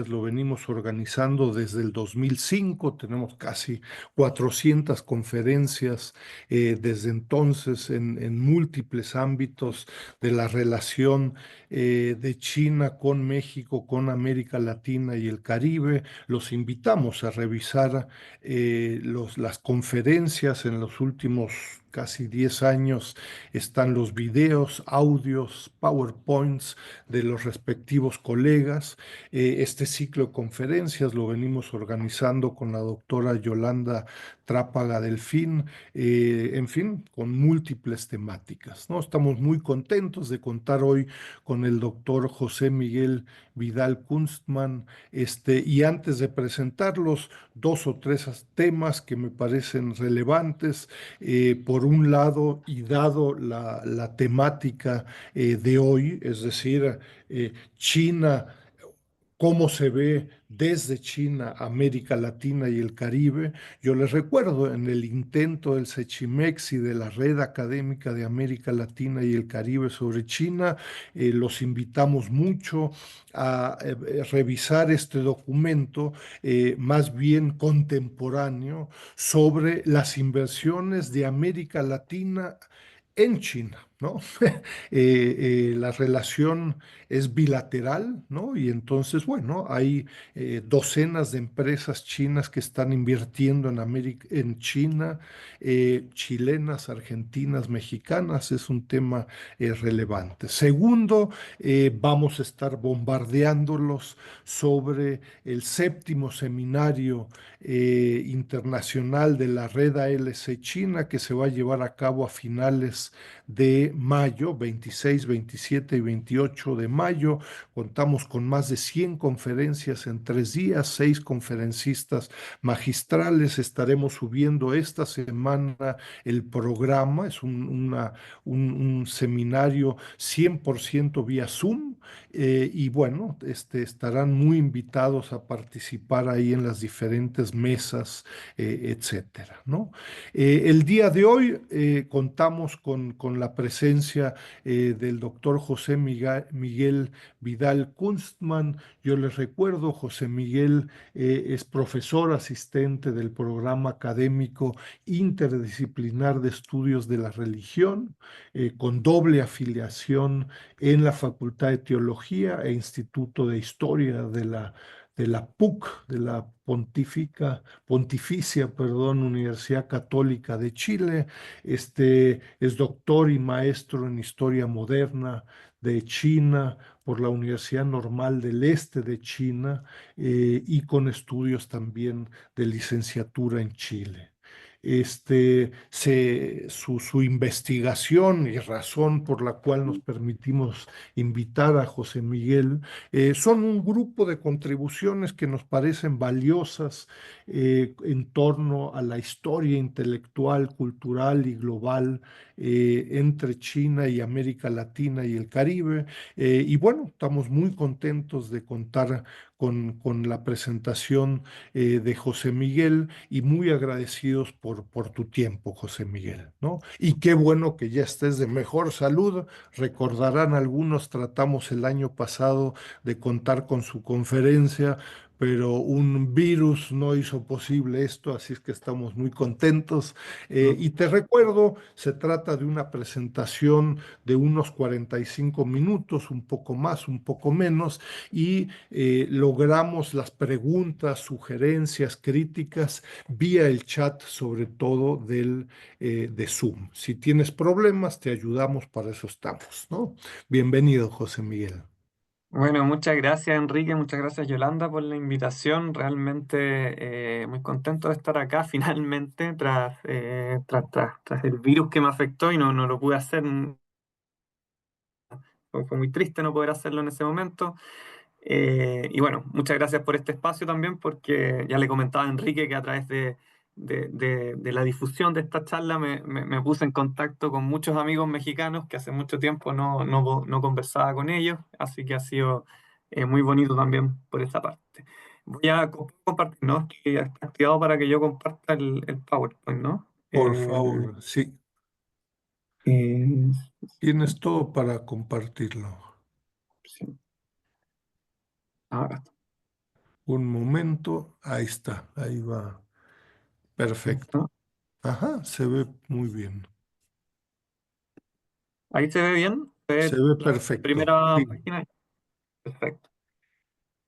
Lo venimos organizando desde el 2005, tenemos casi 400 conferencias desde entonces en múltiples ámbitos de la relación de China con México, con América Latina y el Caribe. Los invitamos a revisar las conferencias en los últimos casi 10 años. Están los videos, audios, PowerPoints de los respectivos colegas. Este ciclo de conferencias lo venimos organizando con la doctora Yolanda Trápaga Delfín, en fin, con múltiples temáticas, ¿no? Estamos muy contentos de contar hoy con el doctor José Miguel Vidal Kunstmann, y antes de presentarlos, dos o tres temas que me parecen relevantes. Por un lado, y dado la temática de hoy, es decir, China, cómo se ve desde China, América Latina y el Caribe. Yo les recuerdo en el intento del Sechimex y de la Red Académica de América Latina y el Caribe sobre China, los invitamos mucho a revisar este documento más bien contemporáneo sobre las inversiones de América Latina en China, ¿no? La relación es bilateral, ¿no? Y entonces, bueno, hay docenas de empresas chinas que están invirtiendo en América, en China, chilenas, argentinas, mexicanas. Es un tema relevante. Segundo, vamos a estar bombardeándolos sobre el séptimo seminario internacional de la red ALC China, que se va a llevar a cabo a finales de mayo, 26, 27 y 28 de mayo. Contamos con más de 100 conferencias en 3 días, 6 conferencistas magistrales. Estaremos subiendo esta semana el programa. Es un seminario 100% vía Zoom. Y bueno, estarán muy invitados a participar ahí en las diferentes mesas, etcétera, ¿no? El día de hoy contamos con la presencia del doctor José Miguel Vidal Kunstmann. Yo les recuerdo, José Miguel es profesor asistente del programa académico interdisciplinar de estudios de la religión, con doble afiliación en la Facultad de Teología e Instituto de Historia de la PUC, de la Pontificia, perdón, Universidad Católica de Chile. Es doctor y maestro en Historia Moderna de China por la Universidad Normal del Este de China, y con estudios también de licenciatura en Chile. Su investigación y razón por la cual nos permitimos invitar a José Miguel son un grupo de contribuciones que nos parecen valiosas en torno a la historia intelectual, cultural y global entre China y América Latina y el Caribe. Y bueno, estamos muy contentos de contar con la presentación de José Miguel y muy agradecidos por tu tiempo, José Miguel, ¿no? Y qué bueno que ya estés de mejor salud. Recordarán algunos, tratamos el año pasado de contar con su conferencia, pero un virus no hizo posible esto, así es que estamos muy contentos. Y te recuerdo, se trata de una presentación de unos 45 minutos, un poco más, un poco menos, y logramos las preguntas, sugerencias, críticas vía el chat, sobre todo de Zoom. Si tienes problemas, te ayudamos, para eso estamos, ¿no? Bienvenido, José Miguel. Bueno, muchas gracias Enrique, muchas gracias Yolanda por la invitación. Realmente muy contento de estar acá finalmente tras el virus que me afectó y no lo pude hacer. Fue muy triste no poder hacerlo en ese momento. Y bueno, muchas gracias por este espacio también, porque ya le comentaba a Enrique que a través de la difusión de esta charla me puse en contacto con muchos amigos mexicanos que hace mucho tiempo no conversaba con ellos, así que ha sido muy bonito también por esa parte. Voy a compartir, ¿no? Que ya está activado para que yo comparta el PowerPoint, ¿no? Por favor, sí, Eh, tienes todo para compartirlo. sí, ahora está. Un momento, ahí está, ahí va. Perfecto. ¿No? Ajá, se ve muy bien. Ahí se ve bien, se Se ve ve la perfecto. primera Sí, página. Perfecto.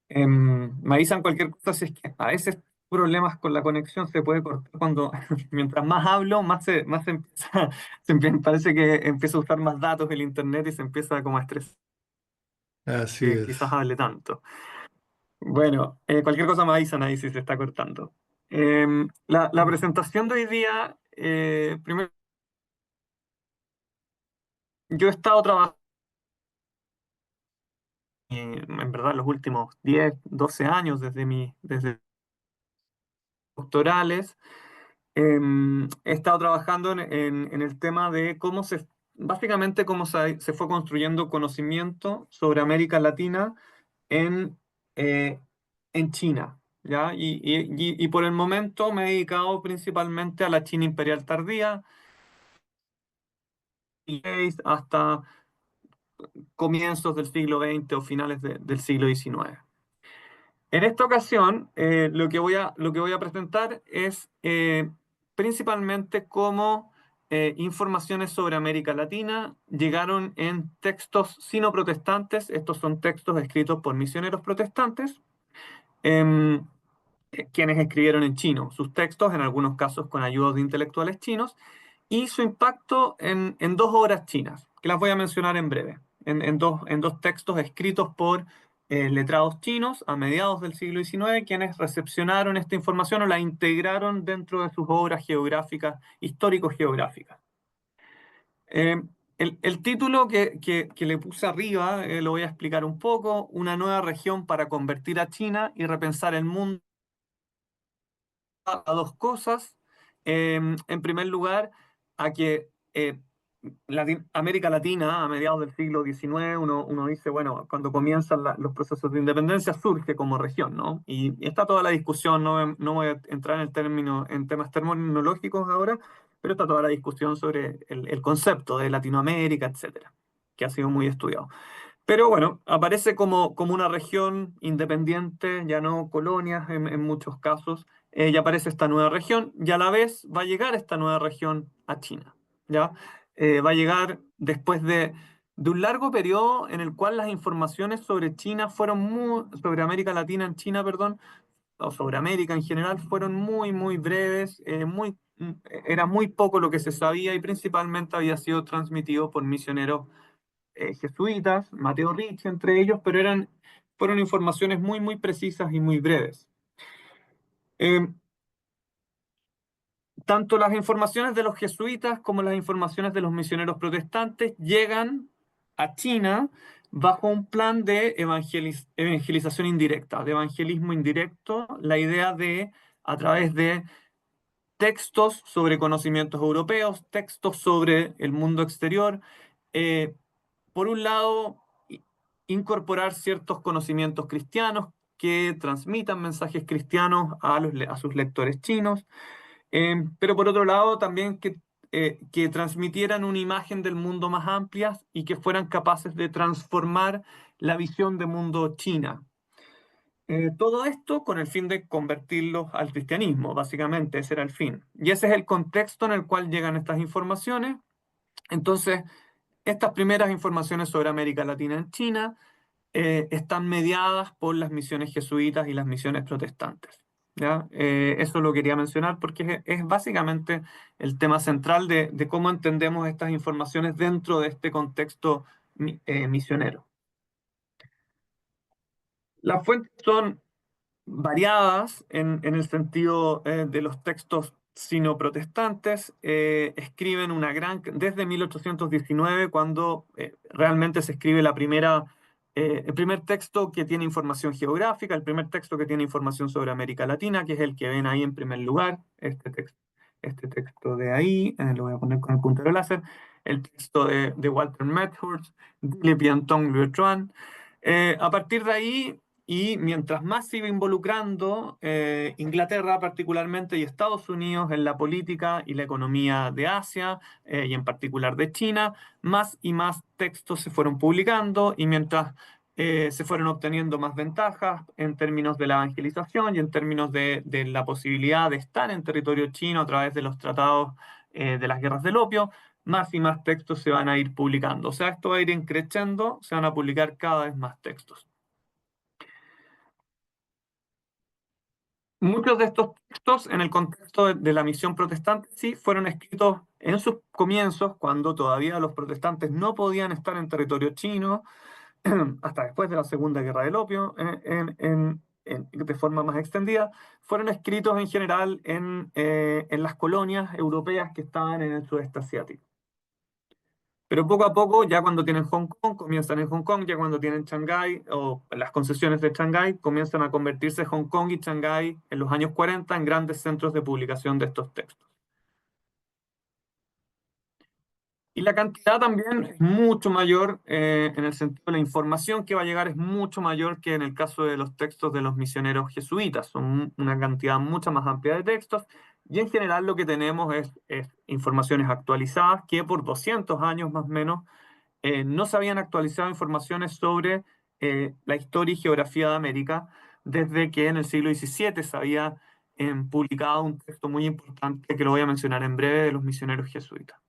Me avisan cualquier cosa si es que a veces problemas con la conexión se puede cortar cuando mientras más hablo, más se empieza, parece que empieza a usar más datos el internet y se empieza como a estresar así que quizás es. hable tanto. Bueno, cualquier cosa me avisan ahí si se está cortando. La presentación de hoy día, primero, yo he estado trabajando en verdad los últimos 10 12 años desde doctorales. He estado trabajando en el tema de básicamente cómo se fue construyendo conocimiento sobre América Latina en, eh, en China, ¿ya? Y por el momento me he dedicado principalmente a la China imperial tardía, hasta comienzos del siglo XX o finales del siglo XIX. En esta ocasión, lo que voy a presentar es principalmente cómo informaciones sobre América Latina llegaron en textos sino-protestantes. Estos son textos escritos por misioneros protestantes, em, quienes escribieron en chino sus textos, en algunos casos con ayuda de intelectuales chinos, y su impacto en dos obras chinas, que las voy a mencionar en breve, en dos textos escritos por letrados chinos a mediados del siglo XIX, quienes recepcionaron esta información o la integraron dentro de sus obras geográficas, histórico-geográficas. Eh, el título que le puse arriba, lo voy a explicar un poco: una nueva región para convertir a China y repensar el mundo, a dos cosas. En primer lugar, a que América Latina, a mediados del siglo XIX, uno dice, bueno, cuando comienzan los procesos de independencia, surge como región, ¿no? Y está toda la discusión, no voy a entrar en temas terminológicos ahora, pero está toda la discusión sobre el concepto de Latinoamérica, etcétera, que ha sido muy estudiado. Pero bueno, aparece como una región independiente, ya no colonias en muchos casos. Ya aparece esta nueva región y a la vez va a llegar esta nueva región a China, ¿ya? Va a llegar después de un largo periodo en el cual las informaciones sobre China sobre América Latina en China, perdón, o sobre América en general, fueron muy breves, era muy poco lo que se sabía y principalmente había sido transmitido por misioneros jesuitas, Mateo Ricci entre ellos, pero fueron informaciones muy precisas y muy breves. Eh, Tanto las informaciones de los jesuitas como las informaciones de los misioneros protestantes llegan a China bajo un plan de evangelización indirecta, de evangelismo indirecto, la idea de, a través de textos sobre conocimientos europeos, textos sobre el mundo exterior, eh, por un lado, incorporar ciertos conocimientos cristianos que transmitan mensajes cristianos a sus lectores chinos, pero por otro lado también que transmitieran una imagen del mundo más amplia y que fueran capaces de transformar la visión de mundo china. Todo esto con el fin de convertirlos al cristianismo, básicamente, ese era el fin. Y ese es el contexto en el cual llegan estas informaciones. Entonces, estas primeras informaciones sobre América Latina en China están mediadas por las misiones jesuitas y las misiones protestantes. ¿Ya? Eso lo quería mencionar porque es básicamente el tema central de cómo entendemos estas informaciones dentro de este contexto misionero. Las fuentes son variadas en el sentido de los textos sino-protestantes. Escriben desde 1819, cuando realmente se escribe el primer texto que tiene información geográfica, el primer texto que tiene información sobre América Latina, que es el que ven ahí en primer lugar, este texto de ahí, lo voy a poner con el puntero láser, el texto de Walter Methurst, de Piantón Luetruan. A partir de ahí, y mientras más se iba involucrando Inglaterra particularmente y Estados Unidos en la política y la economía de Asia y en particular de China, más y más textos se fueron publicando y mientras se fueron obteniendo más ventajas en términos de la evangelización y en términos de la posibilidad de estar en territorio chino a través de los tratados de las guerras del opio. Más y más textos se van a ir publicando. O sea, esto va a ir creciendo, se van a publicar cada vez más textos. Muchos de estos textos, en el contexto de la misión protestante, sí, fueron escritos en sus comienzos, cuando todavía los protestantes no podían estar en territorio chino, hasta después de la Segunda Guerra del Opio, de forma más extendida, fueron escritos en general en las colonias europeas que estaban en el sudeste asiático. Pero poco a poco, ya cuando tienen Hong Kong, comienzan en Hong Kong, ya cuando tienen Shanghái o las concesiones de Shanghái, comienzan a convertirse Hong Kong y Shanghái en los años 40 en grandes centros de publicación de estos textos. Y la cantidad también es mucho mayor, en el sentido de la información que va a llegar es mucho mayor que en el caso de los textos de los misioneros jesuitas. Son una cantidad mucho más amplia de textos y en general lo que tenemos es informaciones actualizadas que por 200 años más o menos no se habían actualizado informaciones sobre la historia y geografía de América desde que en el siglo XVII se había publicado un texto muy importante que lo voy a mencionar en breve de los misioneros jesuitas.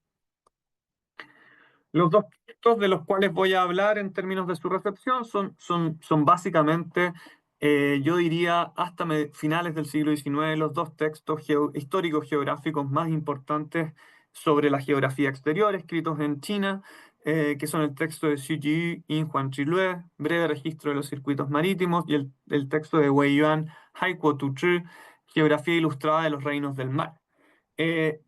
Los dos textos de los cuales voy a hablar en términos de su recepción son básicamente, yo diría, hasta finales del siglo XIX, los dos textos históricos geográficos más importantes sobre la geografía exterior, escritos en China, que son el texto de Xu Ji y Juan Chilue, breve registro de los circuitos marítimos, y el texto de Wei Yuan, Haiku Tu Zhi, geografía ilustrada de los reinos del mar.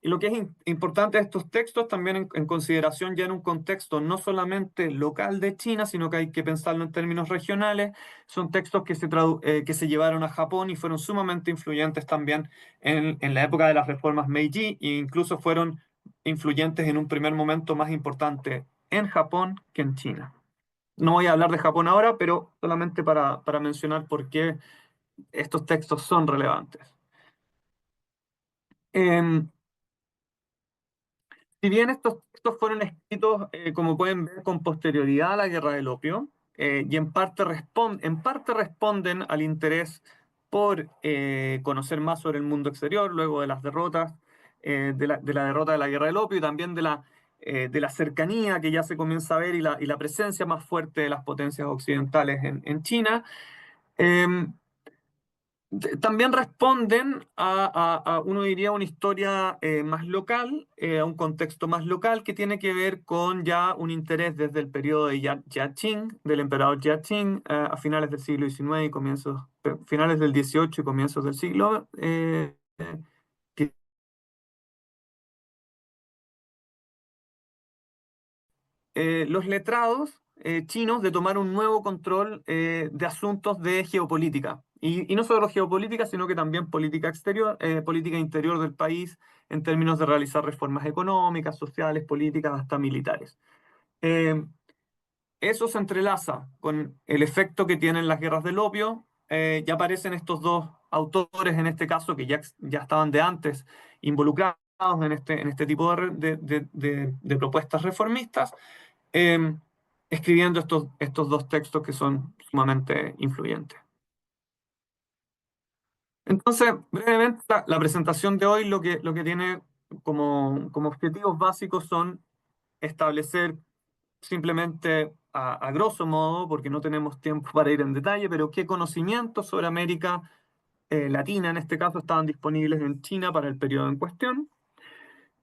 Lo que es importante de estos textos también en consideración ya en un contexto no solamente local de China, sino que hay que pensarlo en términos regionales, son textos que se llevaron a Japón y fueron sumamente influyentes también en la época de las reformas Meiji e incluso fueron influyentes en un primer momento más importante en Japón que en China. No voy a hablar de Japón ahora, pero solamente para mencionar por qué estos textos son relevantes. Em, Si bien estos textos fueron escritos, como pueden ver, con posterioridad a la Guerra del Opio, y en parte responden al interés por conocer más sobre el mundo exterior, luego de las derrotas, de la derrota de la Guerra del Opio y también de la cercanía que ya se comienza a ver y la presencia más fuerte de las potencias occidentales en China. em, También responden uno diría, una historia más local, a un contexto más local que tiene que ver con ya un interés desde el periodo de Jia Qing, del emperador Jia Qing, a finales del siglo XIX y finales del XVIII y comienzos del siglo que los letrados chinos de tomar un nuevo control de asuntos de geopolítica. Y no solo geopolítica, sino que también política exterior, política interior del país, en términos de realizar reformas económicas, sociales, políticas, hasta militares. Eh, Eso se entrelaza con el efecto que tienen las guerras del opio. Ya aparecen estos dos autores, en este caso, que ya estaban de antes involucrados en este tipo de propuestas reformistas, eh, escribiendo estos dos textos que son sumamente influyentes. Entonces, brevemente, la presentación de hoy lo que tiene como objetivos básicos son establecer simplemente a grosso modo, porque no tenemos tiempo para ir en detalle, pero qué conocimientos sobre América Latina, en este caso, estaban disponibles en China para el periodo en cuestión.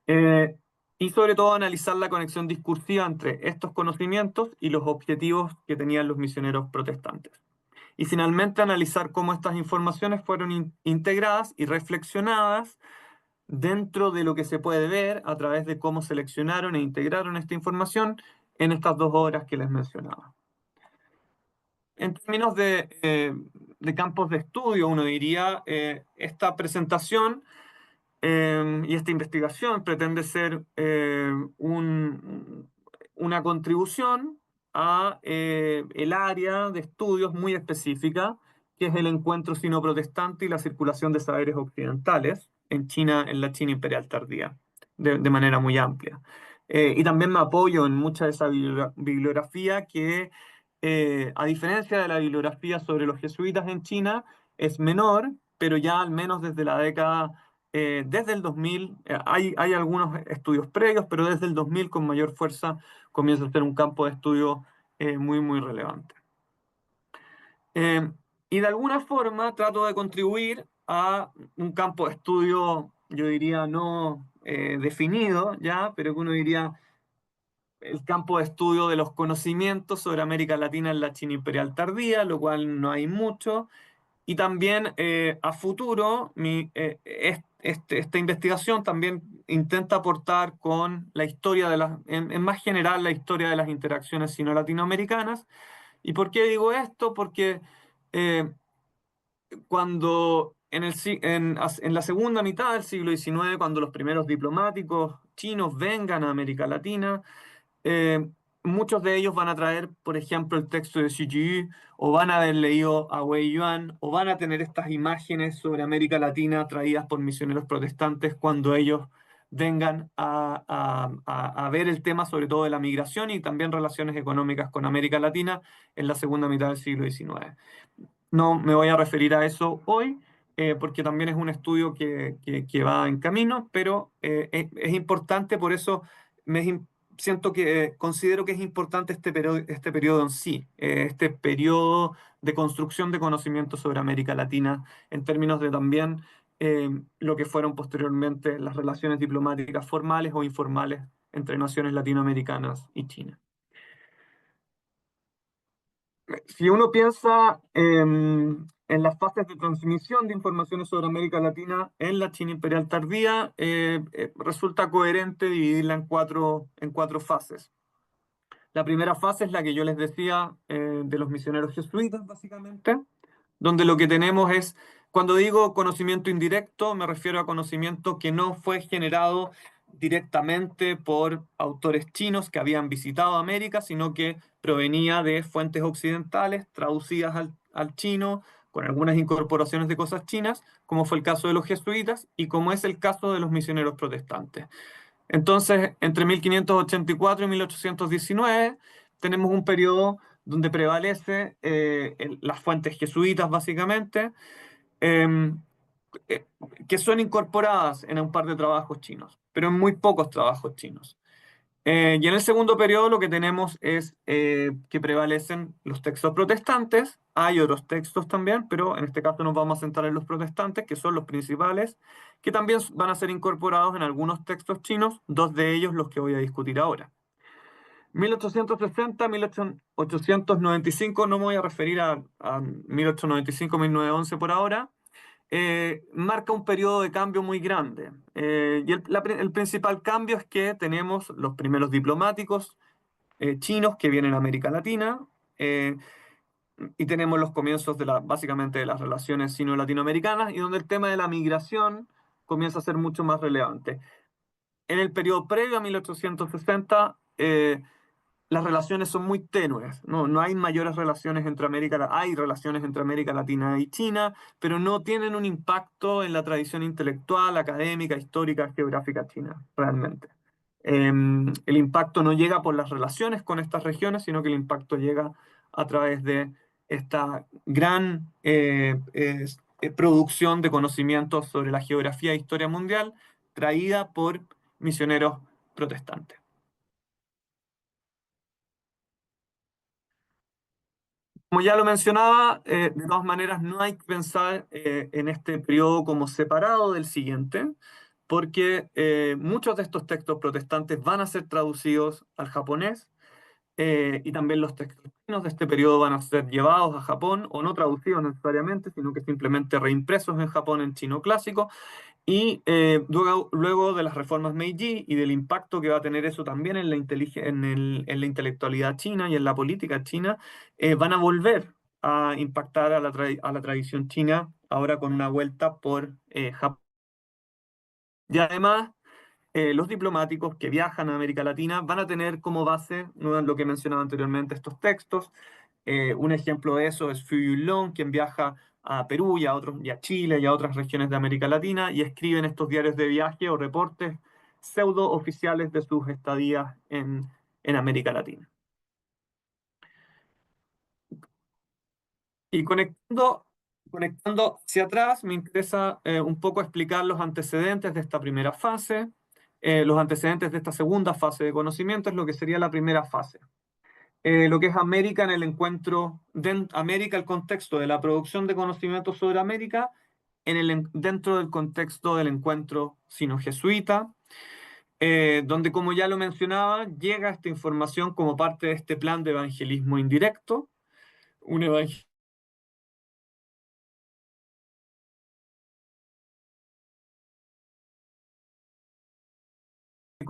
Eh, y sobre todo analizar la conexión discursiva entre estos conocimientos y los objetivos que tenían los misioneros protestantes. Y finalmente analizar cómo estas informaciones fueron integradas y reflexionadas dentro de lo que se puede ver a través de cómo seleccionaron e integraron esta información en estas dos obras que les mencionaba. En términos de campos de estudio, uno diría, esta presentación y esta investigación pretende ser una contribución a el área de estudios muy específica, que es el encuentro sino-protestante y la circulación de saberes occidentales en China, en la China imperial tardía, de manera muy amplia. Y también me apoyo en mucha de esa bibliografía que a diferencia de la bibliografía sobre los jesuitas en China, es menor, pero ya al menos desde la década, desde el 2000, hay algunos estudios previos, pero desde el 2000 con mayor fuerza comienza a ser un campo de estudio muy, muy relevante. Eh, y de alguna forma trato de contribuir a un campo de estudio, yo diría, no definido ya, pero que uno diría el campo de estudio de los conocimientos sobre América Latina en la China imperial tardía, lo cual no hay mucho. Y también a futuro, esta investigación también intenta aportar con la historia de las, en más general, la historia de las interacciones sino-latinoamericanas. ¿Y por qué digo esto? Porque eh, cuando en la segunda mitad del siglo XIX, cuando los primeros diplomáticos chinos vengan a América Latina, eh, muchos de ellos van a traer, por ejemplo, el texto de Xi Yi, o van a haber leído a Wei Yuan, o van a tener estas imágenes sobre América Latina traídas por misioneros protestantes cuando ellos vengan a ver el tema, sobre todo de la migración y también relaciones económicas con América Latina en la segunda mitad del siglo XIX. No me voy a referir a eso hoy, porque también es un estudio que va en camino, pero es importante, por eso siento que considero que es importante este periodo en sí, este periodo de construcción de conocimiento sobre América Latina, en términos de también lo que fueron posteriormente las relaciones diplomáticas formales o informales entre naciones latinoamericanas y China. Si uno piensa en las fases de transmisión de informaciones sobre América Latina en la China imperial tardía, resulta coherente dividirla en cuatro fases. La primera fase es la que yo les decía de los misioneros jesuitas, básicamente, donde lo que tenemos es, cuando digo conocimiento indirecto, me refiero a conocimiento que no fue generado directamente por autores chinos que habían visitado América, sino que provenía de fuentes occidentales traducidas al chino, con algunas incorporaciones de cosas chinas, como fue el caso de los jesuitas y como es el caso de los misioneros protestantes. Entonces, entre 1584 y 1819 tenemos un periodo donde prevalece las fuentes jesuitas, básicamente, eh, eh, que son incorporadas en un par de trabajos chinos, pero en muy pocos trabajos chinos. Y en el segundo periodo lo que tenemos es que prevalecen los textos protestantes, hay otros textos también, pero en este caso nos vamos a centrar en los protestantes, que son los principales, que también van a ser incorporados en algunos textos chinos, dos de ellos los que voy a discutir ahora. 1860, 1895, no me voy a referir a 1895-1911 por ahora, marca un periodo de cambio muy grande. Y el principal cambio es que tenemos los primeros diplomáticos chinos que vienen a América Latina eh, y tenemos los comienzos básicamente de las relaciones sino-latinoamericanas y donde el tema de la migración comienza a ser mucho más relevante. En el periodo previo a 1860, las relaciones son muy tenues, no hay mayores relaciones entre hay relaciones entre América Latina y China, pero no tienen un impacto en la tradición intelectual, académica, histórica, geográfica china, realmente. El impacto no llega por las relaciones con estas regiones, sino que el impacto llega a través de esta gran producción de conocimientos sobre la geografía e historia mundial traída por misioneros protestantes. Como ya lo mencionaba, de todas maneras no hay que pensar en este periodo como separado del siguiente, porque muchos de estos textos protestantes van a ser traducidos al japonés y también los textos chinos de este periodo van a ser llevados a Japón o no traducidos necesariamente, sino que simplemente reimpresos en Japón en chino clásico. Y luego de las reformas Meiji y del impacto que va a tener eso también en en la intelectualidad china y en la política china, van a volver a impactar a a la tradición china, ahora con una vuelta por Japón. Y además, los diplomáticos que viajan a América Latina van a tener como base, ¿no?, lo que mencionaba anteriormente, estos textos. Un ejemplo de eso es Fu Yulong, quien viaja a Perú y a Chile y a otras regiones de América Latina y escriben estos diarios de viaje o reportes pseudo oficiales de sus estadías en América Latina. Y conectando hacia atrás, me interesa un poco explicar los antecedentes de esta primera fase. Los antecedentes de esta segunda fase de conocimiento es lo que sería la primera fase. Lo que es América en el encuentro, América, el contexto de la producción de conocimientos sobre América, dentro del contexto del encuentro sino-jesuita, donde, como ya lo mencionaba, llega esta información como parte de este plan de evangelismo indirecto, un evangelismo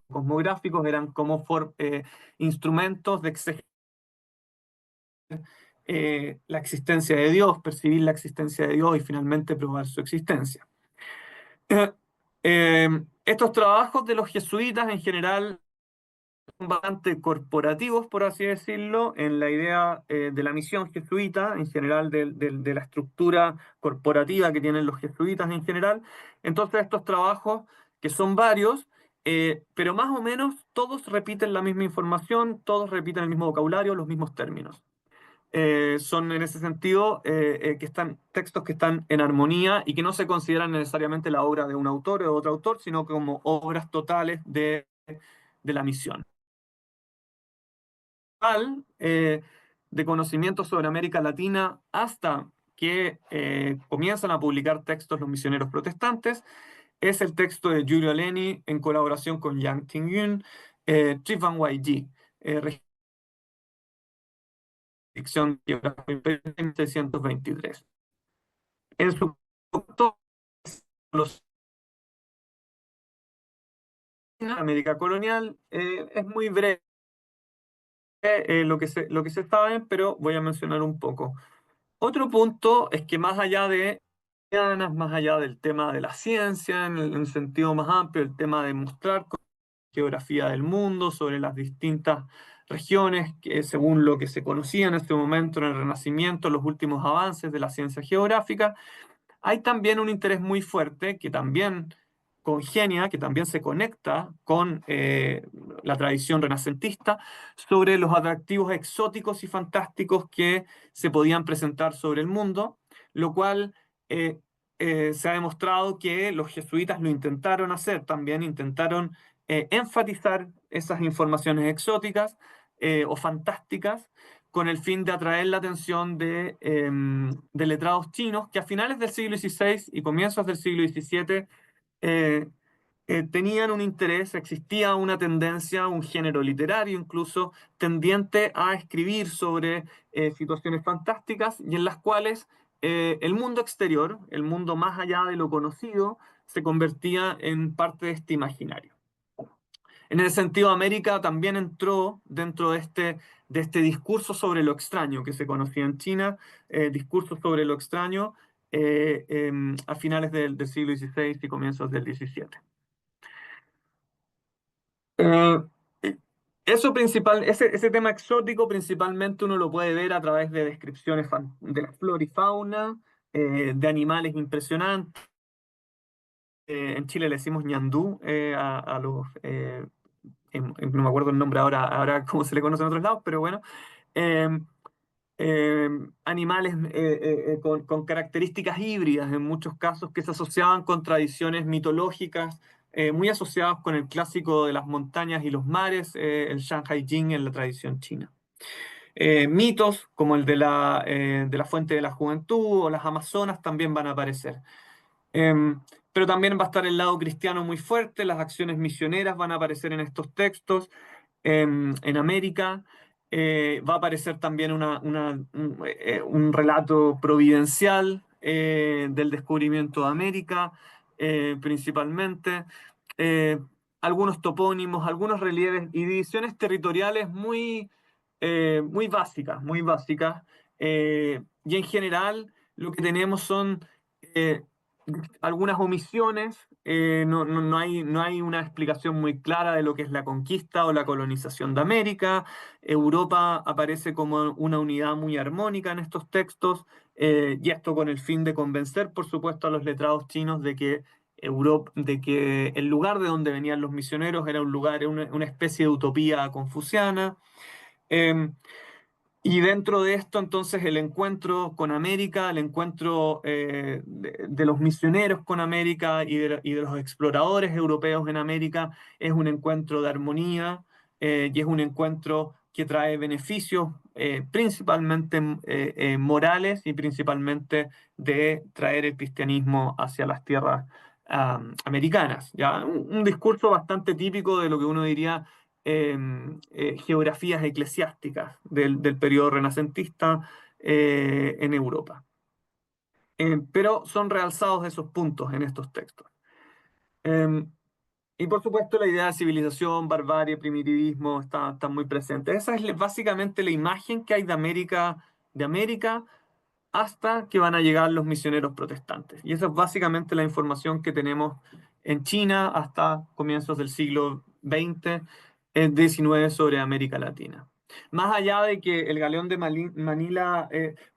cosmográficos, eran como instrumentos de la existencia de Dios, percibir la existencia de Dios y finalmente probar su existencia. Estos trabajos de los jesuitas en general son bastante corporativos, por así decirlo, en la idea de la misión jesuita, en general de la estructura corporativa que tienen los jesuitas en general. Entonces estos trabajos, que son varios, pero más o menos todos repiten la misma información, todos repiten el mismo vocabulario, los mismos términos. Son en ese sentido que están textos que están en armonía y que no se consideran necesariamente la obra de un autor o de otro autor, sino como obras totales de la misión. Eh, de conocimiento sobre América Latina hasta que comienzan a publicar textos los misioneros protestantes, es el texto de Giulio Leni en colaboración con Yang Tingyun, Trip Van YG, Restricción Geográfica 1623. En su los América colonial es muy breve lo que se sabe, pero voy a mencionar un poco. Otro punto es que más allá más allá del tema de la ciencia, en el sentido más amplio, el tema de mostrar geografía del mundo, sobre las distintas regiones, que según lo que se conocía en este momento en el Renacimiento, los últimos avances de la ciencia geográfica, hay también un interés muy fuerte que también congenia, que también se conecta con la tradición renacentista sobre los atractivos exóticos y fantásticos que se podían presentar sobre el mundo, lo cual eh, se ha demostrado que los jesuitas lo intentaron hacer, también intentaron enfatizar esas informaciones exóticas o fantásticas con el fin de atraer la atención de letrados chinos que a finales del siglo XVI y comienzos del siglo XVII eh, tenían un interés, existía una tendencia, un género literario incluso, tendiente a escribir sobre situaciones fantásticas y en las cuales el mundo exterior, el mundo más allá de lo conocido, se convertía en parte de este imaginario. En ese sentido, América también entró dentro de este discurso sobre lo extraño que se conocía en China, discurso sobre lo extraño a finales del siglo XVI y comienzos del XVII. Eh, ese tema exótico principalmente uno lo puede ver a través de descripciones de la flora y fauna, de animales impresionantes. En Chile le decimos ñandú a los no me acuerdo el nombre ahora cómo se le conoce en otros lados, pero bueno, eh, animales con características híbridas en muchos casos que se asociaban con tradiciones mitológicas, muy asociados con el clásico de las montañas y los mares, el Shanghai Jing en la tradición china. Mitos como el de la fuente de la juventud o las Amazonas también van a aparecer. Pero también va a estar el lado cristiano muy fuerte, las acciones misioneras van a aparecer en estos textos. En América va a aparecer también un relato providencial del descubrimiento de América, principalmente. Eh, Algunos topónimos, algunos relieves y divisiones territoriales muy básicas, muy básicas. Y en general lo que tenemos son eh, algunas omisiones, no hay una explicación muy clara de lo que es la conquista o la colonización de América. Europa aparece como una unidad muy armónica en estos textos, y esto con el fin de convencer, por supuesto, a los letrados chinos de que el lugar de donde venían los misioneros era un lugar, una especie de utopía confuciana. Eh, Y dentro de esto, entonces, el encuentro con América, el encuentro de los misioneros con América y de los exploradores europeos en América es un encuentro de armonía y es un encuentro que trae beneficios principalmente morales y principalmente de traer el cristianismo hacia las tierras americanas. ¿Ya? Un discurso bastante típico de lo que uno diría geografías eclesiásticas del periodo renacentista en Europa. Pero son realzados esos puntos en estos textos. Eh, y por supuesto la idea de civilización, barbarie, primitivismo está muy presente. Esa es básicamente la imagen que hay de América hasta que van a llegar los misioneros protestantes. Y esa es básicamente la información que tenemos en China hasta comienzos del siglo XX, XIX sobre América Latina. Más allá de que el galeón de Manila,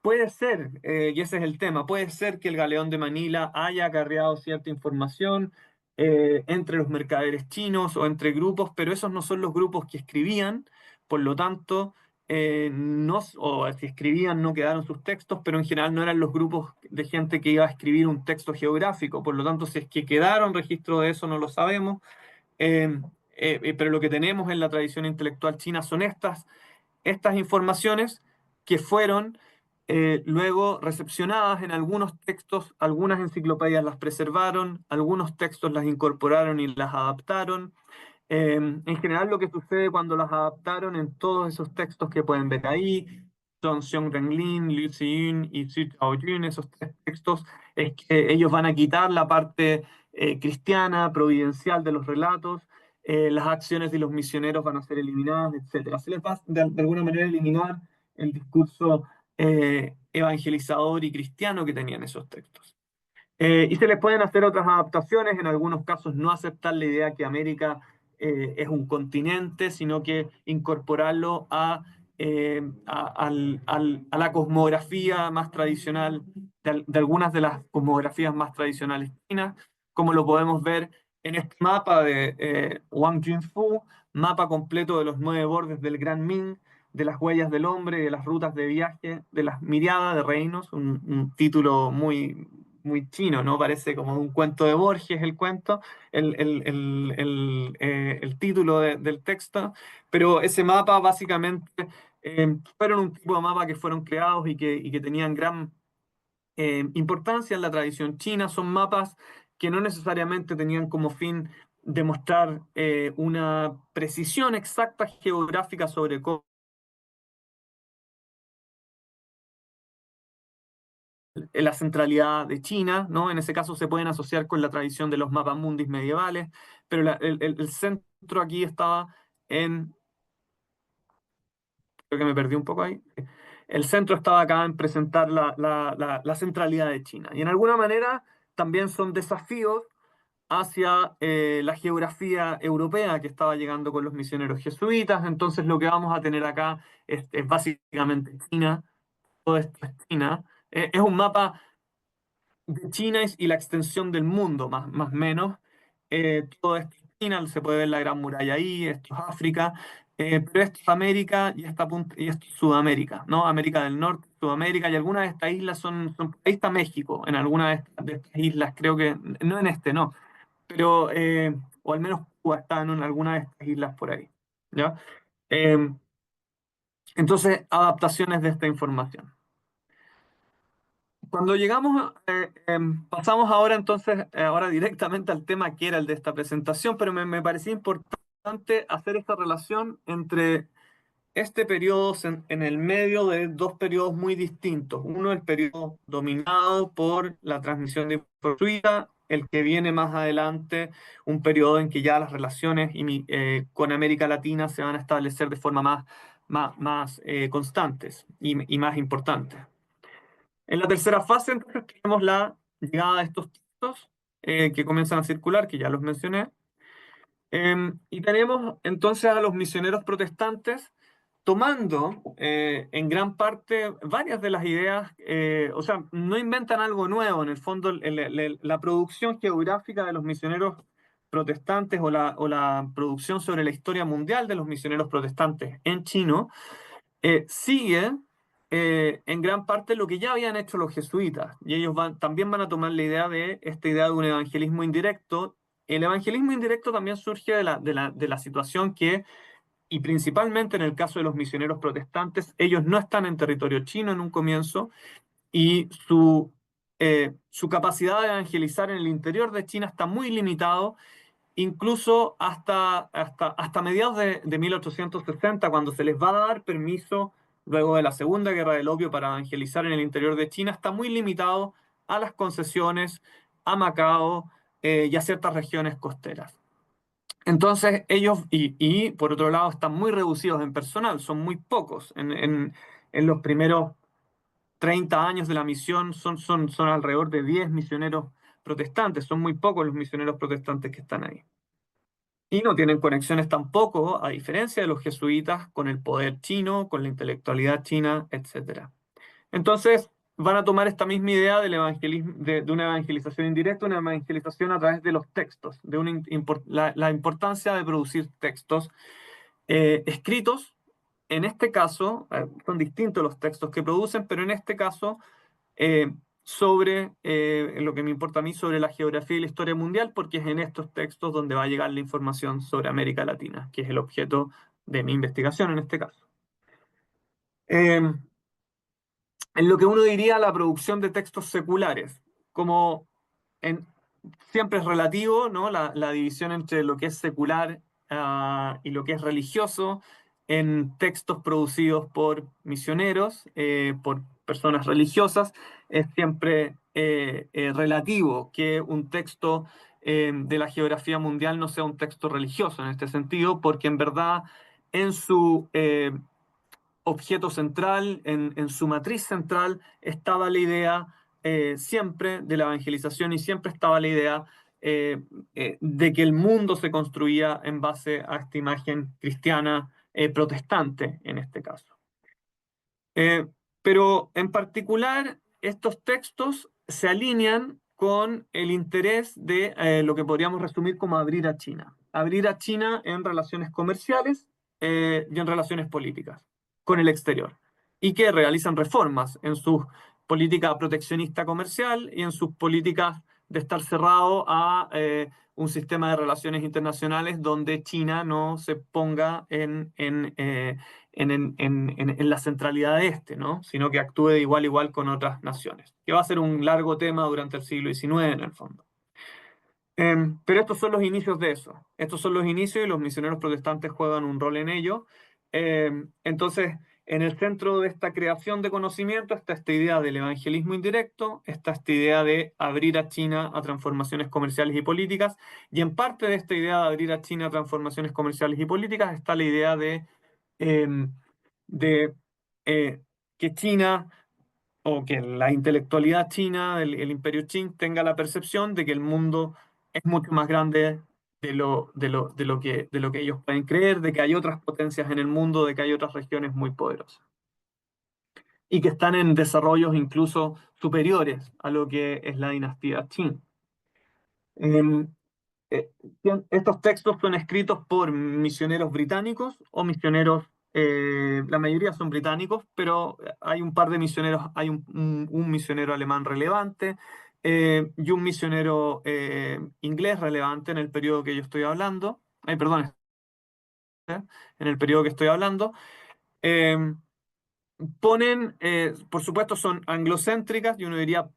puede ser, y ese es el tema, puede ser que el galeón de Manila haya acarreado cierta información entre los mercaderes chinos o entre grupos, pero esos no son los grupos que escribían, por lo tanto, no, o si escribían no quedaron sus textos, pero en general no eran los grupos de gente que iba a escribir un texto geográfico, por lo tanto, si es que quedaron registro de eso, no lo sabemos. Eh, pero lo que tenemos en la tradición intelectual china son estas informaciones que fueron luego recepcionadas en algunos textos, algunas enciclopedias las preservaron, algunos textos las incorporaron y las adaptaron. En general, lo que sucede cuando las adaptaron en todos esos textos que pueden ver ahí, son Xiong Renglin, Liu Ziyun y Xu Chaoyun, esos tres textos, es que ellos van a quitar la parte cristiana, providencial de los relatos, las acciones de los misioneros van a ser eliminadas, etcétera. Se les va de alguna manera eliminar el discurso evangelizador y cristiano que tenían esos textos. Y se les pueden hacer otras adaptaciones, en algunos casos no aceptar la idea que América es un continente, sino que incorporarlo a la cosmografía más tradicional, de algunas de las cosmografías más tradicionales chinas, como lo podemos ver en este mapa de Wang Junfu, mapa completo de los 9 bordes del Gran Ming, de las huellas del hombre, de las rutas de viaje, de las miriadas de reinos, un título muy chino, ¿no? Parece como un cuento de Borges el cuento, el título del texto, pero ese mapa básicamente fueron un tipo de mapa que fueron creados y que tenían gran importancia en la tradición china. Son mapas que no necesariamente tenían como fin demostrar una precisión exacta geográfica sobre cómo la centralidad de China, ¿no? En ese caso se pueden asociar con la tradición de los mapas mundis medievales, pero el centro aquí estaba en, creo que me perdí un poco ahí, el centro estaba acá en presentar la centralidad de China. Y en alguna manera también son desafíos hacia la geografía europea que estaba llegando con los misioneros jesuitas. Entonces lo que vamos a tener acá es básicamente China, todo esto es China. Es un mapa de China y la extensión del mundo, más o menos. Todo esto es China, se puede ver la Gran Muralla ahí, esto es África, pero esto es América y esto es Sudamérica, ¿no? América del Norte, Sudamérica, y algunas de estas islas ahí está México, en algunas de estas islas, creo que, no en este, no, pero, o al menos Cuba está en alguna de estas islas por ahí, ¿ya? Eh, entonces, adaptaciones de esta información. Cuando llegamos, pasamos ahora entonces, ahora directamente al tema que era el de esta presentación, pero me parecía importante hacer esta relación entre este periodo en el medio de dos periodos muy distintos. Uno, el periodo dominado por la transmisión de información, el que viene más adelante, un periodo en que ya las relaciones con América Latina se van a establecer de forma más constantes y más importantes. En la tercera fase, entonces, tenemos la llegada de estos textos que comienzan a circular, que ya los mencioné. Y tenemos entonces a los misioneros protestantes tomando en gran parte varias de las ideas, o sea, no inventan algo nuevo, en el fondo la producción geográfica de los misioneros protestantes o la producción sobre la historia mundial de los misioneros protestantes en chino sigue en gran parte lo que ya habían hecho los jesuitas, y ellos también van a tomar la idea de esta idea de un evangelismo indirecto. El evangelismo indirecto también surge de la situación que, y principalmente en el caso de los misioneros protestantes, ellos no están en territorio chino en un comienzo, y su capacidad de evangelizar en el interior de China está muy limitado, incluso hasta mediados de 1860, cuando se les va a dar permiso luego de la Segunda Guerra del Opio para evangelizar en el interior de China, está muy limitado a las concesiones, a Macao y a ciertas regiones costeras. Entonces ellos, y por otro lado, están muy reducidos en personal, son muy pocos. En los primeros 30 años de la misión son alrededor de 10 misioneros protestantes, son muy pocos los misioneros protestantes que están ahí. Y no tienen conexiones tampoco, a diferencia de los jesuitas, con el poder chino, con la intelectualidad china, etcétera. Entonces, van a tomar esta misma idea del evangelismo, de una evangelización indirecta, una evangelización a través de los textos, de la importancia de producir textos escritos. En este caso, son distintos los textos que producen, pero en este caso eh, sobre lo que me importa a mí, sobre la geografía y la historia mundial, porque es en estos textos donde va a llegar la información sobre América Latina, que es el objeto de mi investigación en este caso. En lo que uno diría la producción de textos seculares, como en, siempre es relativo, ¿no? La división entre lo que es secular y lo que es religioso en textos producidos por misioneros, por personas religiosas, es siempre relativo que un texto de la geografía mundial no sea un texto religioso en este sentido, porque en verdad en su objeto central, en su matriz central, estaba la idea siempre de la evangelización y siempre estaba la idea de que el mundo se construía en base a esta imagen cristiana protestante en este caso. Eh, pero en particular, estos textos se alinean con el interés de lo que podríamos resumir como abrir a China. Abrir a China en relaciones comerciales y en relaciones políticas con el exterior. Y que realizan reformas en su política proteccionista comercial y en sus políticas de estar cerrado a un sistema de relaciones internacionales donde China no se ponga en la centralidad de este, ¿no? Sino que actúe de igual a igual con otras naciones, que va a ser un largo tema durante el siglo XIX en el fondo. Pero estos son los inicios de eso. Estos son los inicios y los misioneros protestantes juegan un rol en ello. Entonces, en el centro de esta creación de conocimiento está esta idea del evangelismo indirecto, está esta idea de abrir a China a transformaciones comerciales y políticas, y en parte de esta idea de abrir a China a transformaciones comerciales y políticas está la idea eh, de que China o que la intelectualidad china, el imperio Qing, tenga la percepción de que el mundo es mucho más grande de lo que ellos pueden creer, de que hay otras potencias en el mundo, de que hay otras regiones muy poderosas y que están en desarrollos incluso superiores a lo que es la dinastía Qing. Em, eh, Estos textos son escritos por misioneros británicos o misioneros, la mayoría son británicos, pero hay un par de misioneros, hay un misionero alemán relevante y un misionero inglés relevante en el periodo que yo estoy hablando, perdón, en el periodo que estoy hablando. Eh, Ponen, por supuesto, son anglocéntricas y uno diría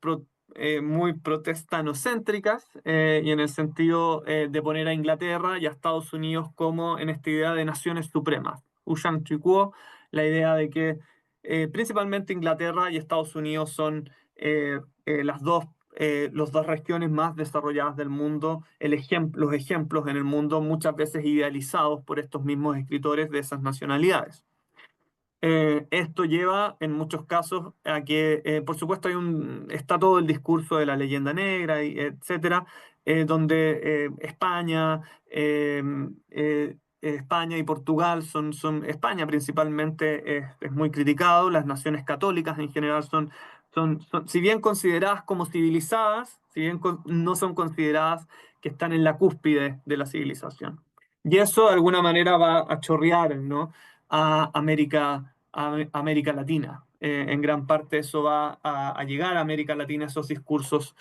muy protestanocéntricas, y en el sentido de poner a Inglaterra y a Estados Unidos como en esta idea de naciones supremas. Ushan Tricot, la idea de que principalmente Inglaterra y Estados Unidos son las dos regiones más desarrolladas del mundo, los ejemplos en el mundo muchas veces idealizados por estos mismos escritores de esas nacionalidades. Esto lleva en muchos casos a que, por supuesto, está todo el discurso de la leyenda negra, etcétera, donde España y Portugal España principalmente es muy criticado, las naciones católicas en general si bien consideradas como civilizadas, si bien no son consideradas que están en la cúspide de la civilización. Y eso de alguna manera va a chorrear, ¿no? a América Latina. En gran parte eso va a llegar a América Latina, esos discursos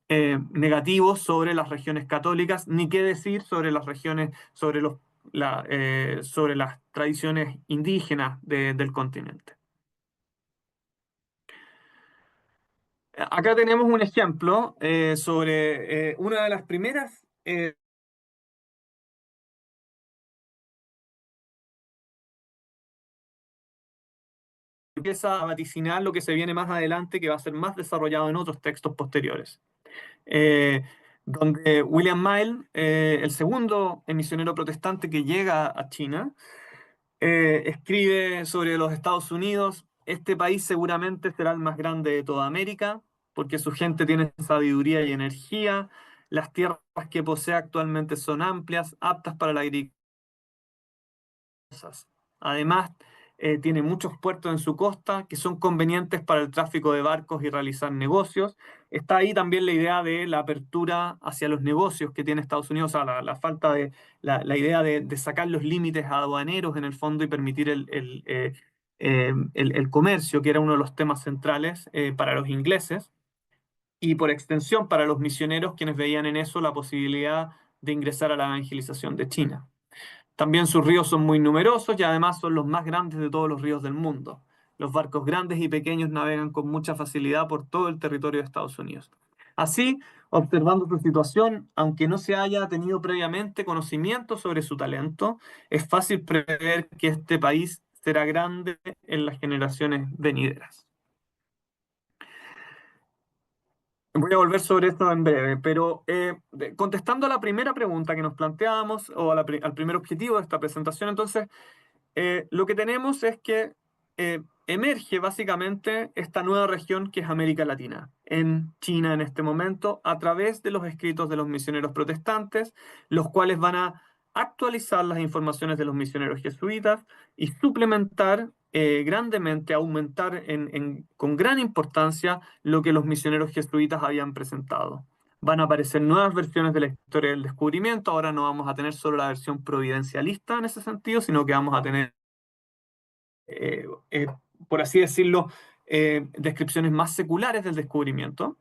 negativos sobre las regiones católicas, ni qué decir sobre las regiones, sobre las tradiciones indígenas del continente. Acá tenemos un ejemplo sobre una de las primeras empieza a vaticinar lo que se viene más adelante, que va a ser más desarrollado en otros textos posteriores. Eh, donde William Mill, el segundo misionero protestante que llega a China, escribe sobre los Estados Unidos: este país seguramente será el más grande de toda América, porque su gente tiene sabiduría y energía, las tierras que posee actualmente son amplias, aptas para la agricultura. Además, tiene muchos puertos en su costa que son convenientes para el tráfico de barcos y realizar negocios. Está ahí también la idea de la apertura hacia los negocios que tiene Estados Unidos, o sea, la falta de la idea de sacar los límites aduaneros en el fondo y permitir el comercio, que era uno de los temas centrales para los ingleses y por extensión para los misioneros, quienes veían en eso la posibilidad de ingresar a la evangelización de China. También sus ríos son muy numerosos y además son los más grandes de todos los ríos del mundo. Los barcos grandes y pequeños navegan con mucha facilidad por todo el territorio de Estados Unidos. Así, observando su situación, aunque no se haya tenido previamente conocimiento sobre su talento, es fácil prever que este país será grande en las generaciones venideras. Voy a volver sobre esto en breve, pero contestando a la primera pregunta que nos planteábamos, o al primer objetivo de esta presentación, entonces, lo que tenemos es que emerge básicamente esta nueva región que es América Latina, en China en este momento, a través de los escritos de los misioneros protestantes, los cuales van a actualizar las informaciones de los misioneros jesuitas y suplementar grandemente, aumentar con gran importancia lo que los misioneros jesuitas habían presentado. Van a aparecer nuevas versiones de la historia del descubrimiento. Ahora no vamos a tener solo la versión providencialista en ese sentido, sino que vamos a tener, eh, eh, por así decirlo, descripciones más seculares del descubrimiento.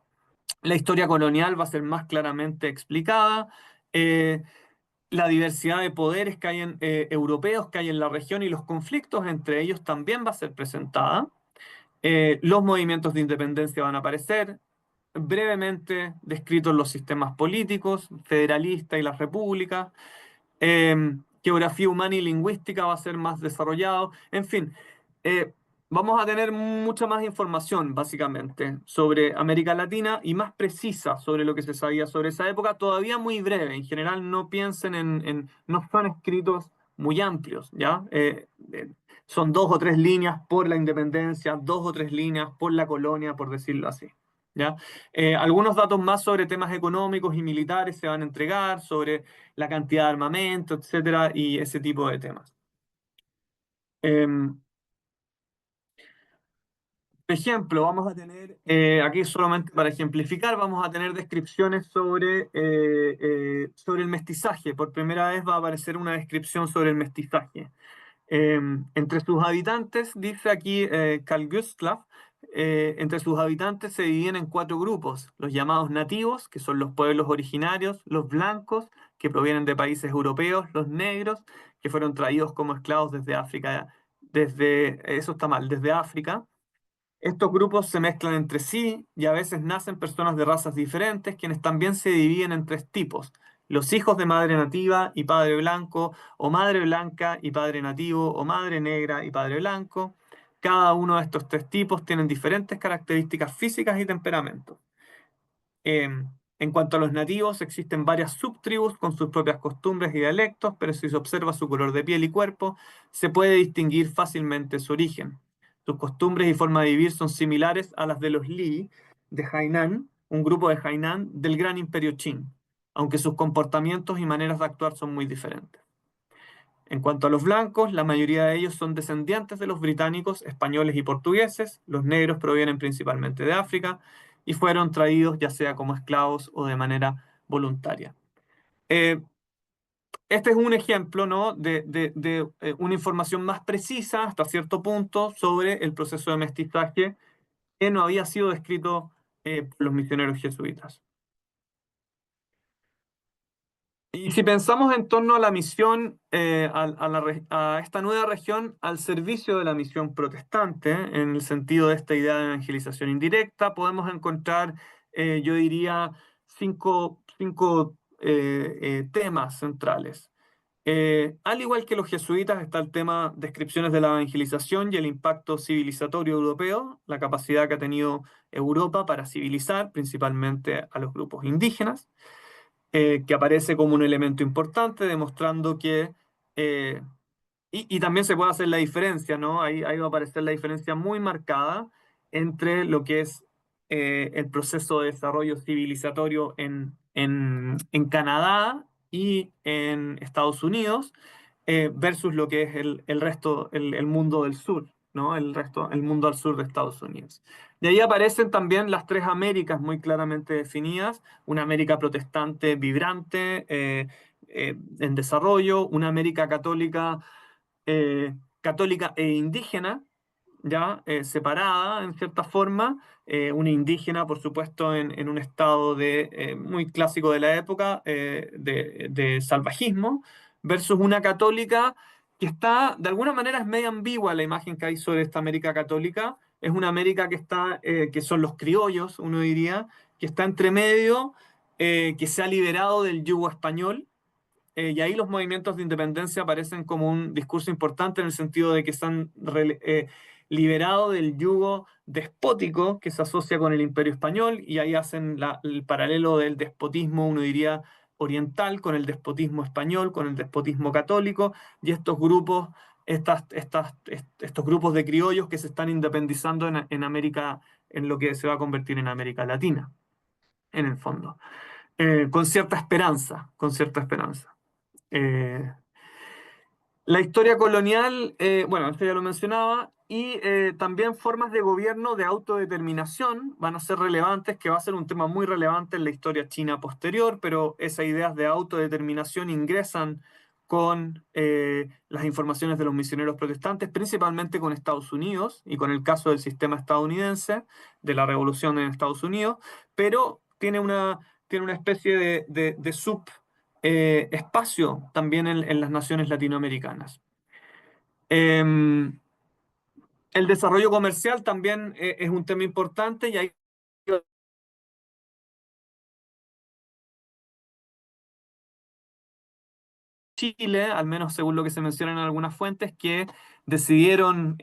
La historia colonial va a ser más claramente explicada. eh, la diversidad de poderes que hay europeos que hay en la región y los conflictos entre ellos también va a ser presentada. Los movimientos de independencia van a aparecer, brevemente descritos los sistemas políticos, federalista y las repúblicas. Geografía humana y lingüística va a ser más desarrollado. En fin, eh, vamos a tener mucha más información, básicamente, sobre América Latina y más precisa sobre lo que se sabía sobre esa época, todavía muy breve. En general, no piensen no son escritos muy amplios, ¿ya? Son 2 o 3 líneas por la independencia, 2 o 3 líneas por la colonia, por decirlo así. ¿Ya? Algunos datos más sobre temas económicos y militares se van a entregar, sobre la cantidad de armamento, etcétera, y ese tipo de temas. Por ejemplo, vamos a tener, aquí solamente para ejemplificar, vamos a tener descripciones sobre el mestizaje. Por primera vez va a aparecer una descripción sobre el mestizaje. Entre sus habitantes, dice aquí Carl Gustav, entre sus habitantes se dividen en 4 grupos: los llamados nativos, que son los pueblos originarios; los blancos, que provienen de países europeos; los negros, que fueron traídos como esclavos desde África, eso está mal, desde África. Estos grupos se mezclan entre sí y a veces nacen personas de razas diferentes, quienes también se dividen en 3 tipos: los hijos de madre nativa y padre blanco, o madre blanca y padre nativo, o madre negra y padre blanco. Cada uno de estos 3 tipos tienen diferentes características físicas y temperamentos. En cuanto a los nativos, existen varias subtribus con sus propias costumbres y dialectos, pero si se observa su color de piel y cuerpo, se puede distinguir fácilmente su origen. Sus costumbres y forma de vivir son similares a las de los Li de Hainan, un grupo de Hainan del Gran Imperio Qin, aunque sus comportamientos y maneras de actuar son muy diferentes. En cuanto a los blancos, la mayoría de ellos son descendientes de los británicos, españoles y portugueses. Los negros provienen principalmente de África y fueron traídos ya sea como esclavos o de manera voluntaria. Eh, este es un ejemplo, ¿no? de una información más precisa hasta cierto punto sobre el proceso de mestizaje que no había sido descrito por los misioneros jesuitas. Y si pensamos en torno a la misión, a esta nueva región al servicio de la misión protestante, en el sentido de esta idea de evangelización indirecta, podemos encontrar, yo diría, cinco temas centrales. Al igual que los jesuitas, está el tema descripciones de la evangelización y el impacto civilizatorio europeo, la capacidad que ha tenido Europa para civilizar, principalmente a los grupos indígenas, que aparece como un elemento importante, demostrando que eh, y también se puede hacer la diferencia, ¿no? Ahí va a aparecer la diferencia muy marcada entre lo que es el proceso de desarrollo civilizatorio en Canadá y en Estados Unidos, versus lo que es el resto, el mundo del sur, ¿no? El mundo al sur de Estados Unidos. De ahí aparecen también las tres Américas muy claramente definidas: una América protestante vibrante, en desarrollo, una América católica, católica e indígena, ya separada en cierta forma, una indígena, por supuesto, en un estado muy clásico de la época, de salvajismo, versus una católica que está, de alguna manera, es medio ambigua la imagen que hay sobre esta América católica. Es una América que son los criollos, uno diría, que está entre medio, que se ha liberado del yugo español, y ahí los movimientos de independencia aparecen como un discurso importante en el sentido de que se han liberado del yugo despótico que se asocia con el Imperio Español, y ahí hacen el paralelo del despotismo, uno diría, oriental, con el despotismo español, con el despotismo católico, y estos grupos, estos grupos de criollos que se están independizando en América, en lo que se va a convertir en América Latina, en el fondo. Con cierta esperanza, con cierta esperanza. Eh, la historia colonial, bueno, esto ya lo mencionaba, y también formas de gobierno de autodeterminación van a ser relevantes, que va a ser un tema muy relevante en la historia china posterior, pero esas ideas de autodeterminación ingresan con las informaciones de los misioneros protestantes, principalmente con Estados Unidos y con el caso del sistema estadounidense, de la revolución en Estados Unidos, pero tiene una especie de sub espacio también en las naciones latinoamericanas. El desarrollo comercial también es un tema importante, y hay Chile, al menos según lo que se menciona en algunas fuentes, que decidieron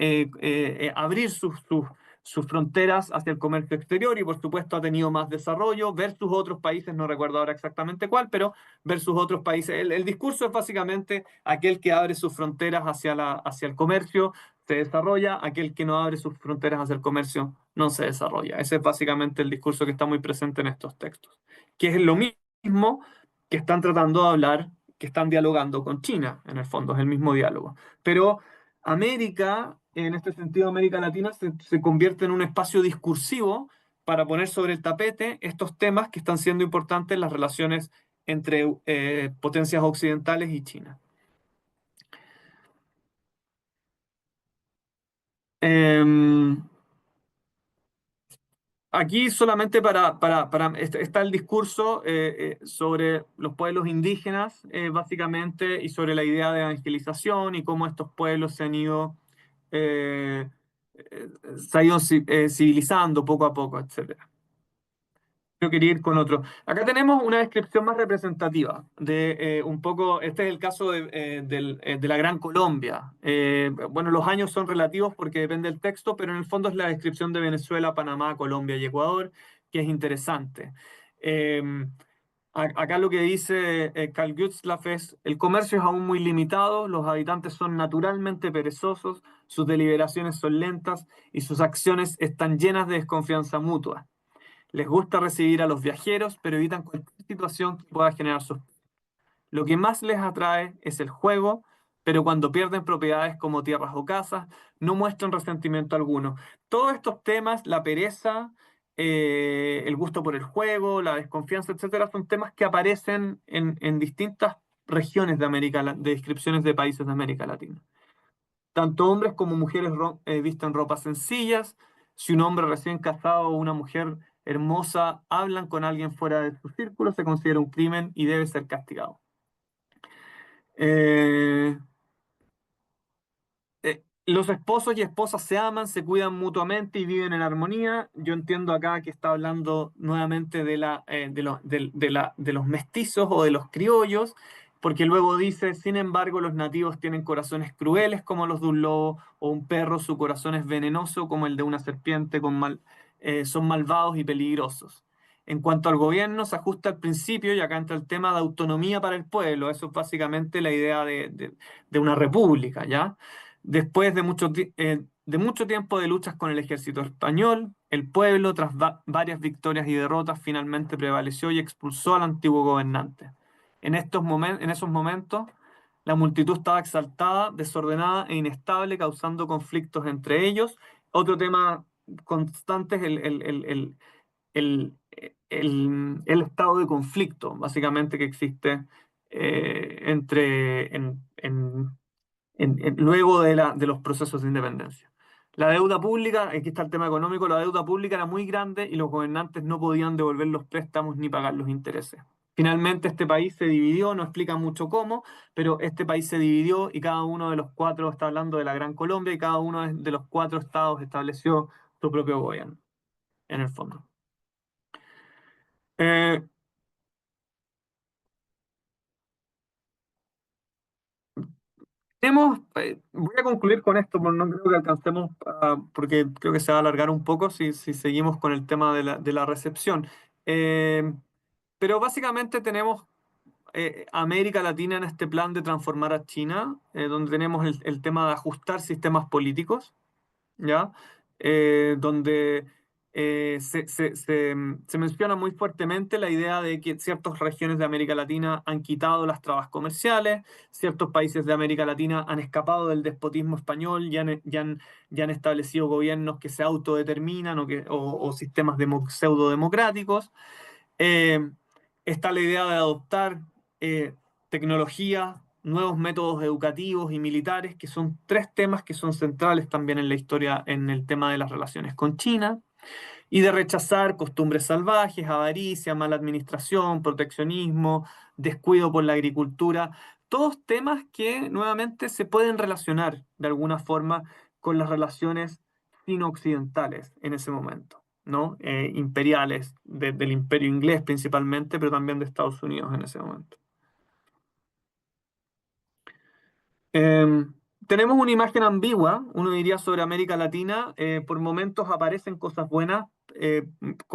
abrir sus fronteras hacia el comercio exterior, y por supuesto ha tenido más desarrollo versus otros países, no recuerdo ahora exactamente cuál, pero versus otros países. El discurso es básicamente: aquel que abre sus fronteras hacia el comercio se desarrolla, aquel que no abre sus fronteras hacia el comercio no se desarrolla. Ese es básicamente el discurso que está muy presente en estos textos, que es lo mismo que están tratando de hablar, que están dialogando con China, en el fondo, es el mismo diálogo. Pero América, en este sentido, América Latina, se convierte en un espacio discursivo para poner sobre el tapete estos temas que están siendo importantes en las relaciones entre potencias occidentales y China. Eh, Aquí solamente está el discurso sobre los pueblos indígenas, básicamente, y sobre la idea de evangelización y cómo estos pueblos eh, se han ido civilizando poco a poco, etcétera. Yo quería ir con otro. Acá tenemos una descripción más representativa de un poco, este es el caso de la Gran Colombia. Bueno, los años son relativos porque depende del texto, pero en el fondo es la descripción de Venezuela, Panamá, Colombia y Ecuador, que es interesante. Eh, Acá lo que dice Carl Gutzlaff es: el comercio es aún muy limitado, los habitantes son naturalmente perezosos, sus deliberaciones son lentas y sus acciones están llenas de desconfianza mutua. Les gusta recibir a los viajeros, pero evitan cualquier situación que pueda generar sospecha. Lo que más les atrae es el juego, pero cuando pierden propiedades como tierras o casas, no muestran resentimiento alguno. Todos estos temas, la pereza, el gusto por el juego, la desconfianza, etcétera, son temas que aparecen en distintas regiones de de descripciones de países de América Latina. Tanto hombres como mujeres visten ropas sencillas. Si un hombre recién casado o una mujer hermosa hablan con alguien fuera de su círculo, se considera un crimen y debe ser castigado. Eh, los esposos y esposas se aman, se cuidan mutuamente y viven en armonía. Yo entiendo acá que está hablando nuevamente de los mestizos o de los criollos, porque luego dice, sin embargo, los nativos tienen corazones crueles como los de un lobo o un perro, su corazón es venenoso como el de una serpiente, son malvados y peligrosos. En cuanto al gobierno, se ajusta al principio, y acá entra el tema de autonomía para el pueblo. Eso es básicamente la idea de una república, ¿ya? Después de mucho tiempo de luchas con el ejército español, el pueblo, tras varias victorias y derrotas, finalmente prevaleció y expulsó al antiguo gobernante. En esos momentos, la multitud estaba exaltada, desordenada e inestable, causando conflictos entre ellos. Otro tema constante es el, el estado de conflicto, básicamente, que existe luego de los procesos de independencia. La deuda pública, aquí está el tema económico, la deuda pública era muy grande y los gobernantes no podían devolver los préstamos ni pagar los intereses. Finalmente este país se dividió, no explica mucho cómo, pero este país se dividió y cada uno de los cuatro, está hablando de la Gran Colombia, y cada uno de los cuatro estados estableció su propio gobierno, en el fondo. Eh, Voy a concluir con esto, pero no creo que alcancemos, porque creo que se va a alargar un poco si seguimos con el tema de la recepción. Eh, pero básicamente tenemos América Latina en este plan de transformar a China, donde tenemos el tema de ajustar sistemas políticos, ¿ya? Donde se menciona muy fuertemente la idea de que ciertas regiones de América Latina han quitado las trabas comerciales, ciertos países de América Latina han escapado del despotismo español y han establecido gobiernos que se autodeterminan o sistemas pseudo-democráticos. Eh, Está la idea de adoptar tecnología, nuevos métodos educativos y militares, que son tres temas que son centrales también en la historia, en el tema de las relaciones con China, y de rechazar costumbres salvajes, avaricia, mala administración, proteccionismo, descuido por la agricultura, todos temas que nuevamente se pueden relacionar de alguna forma con las relaciones sino-occidentales en ese momento, ¿no? Imperiales, del imperio inglés principalmente, pero también de Estados Unidos en ese momento. Eh, Tenemos una imagen ambigua, uno diría, sobre América Latina. Por momentos aparecen cosas buenas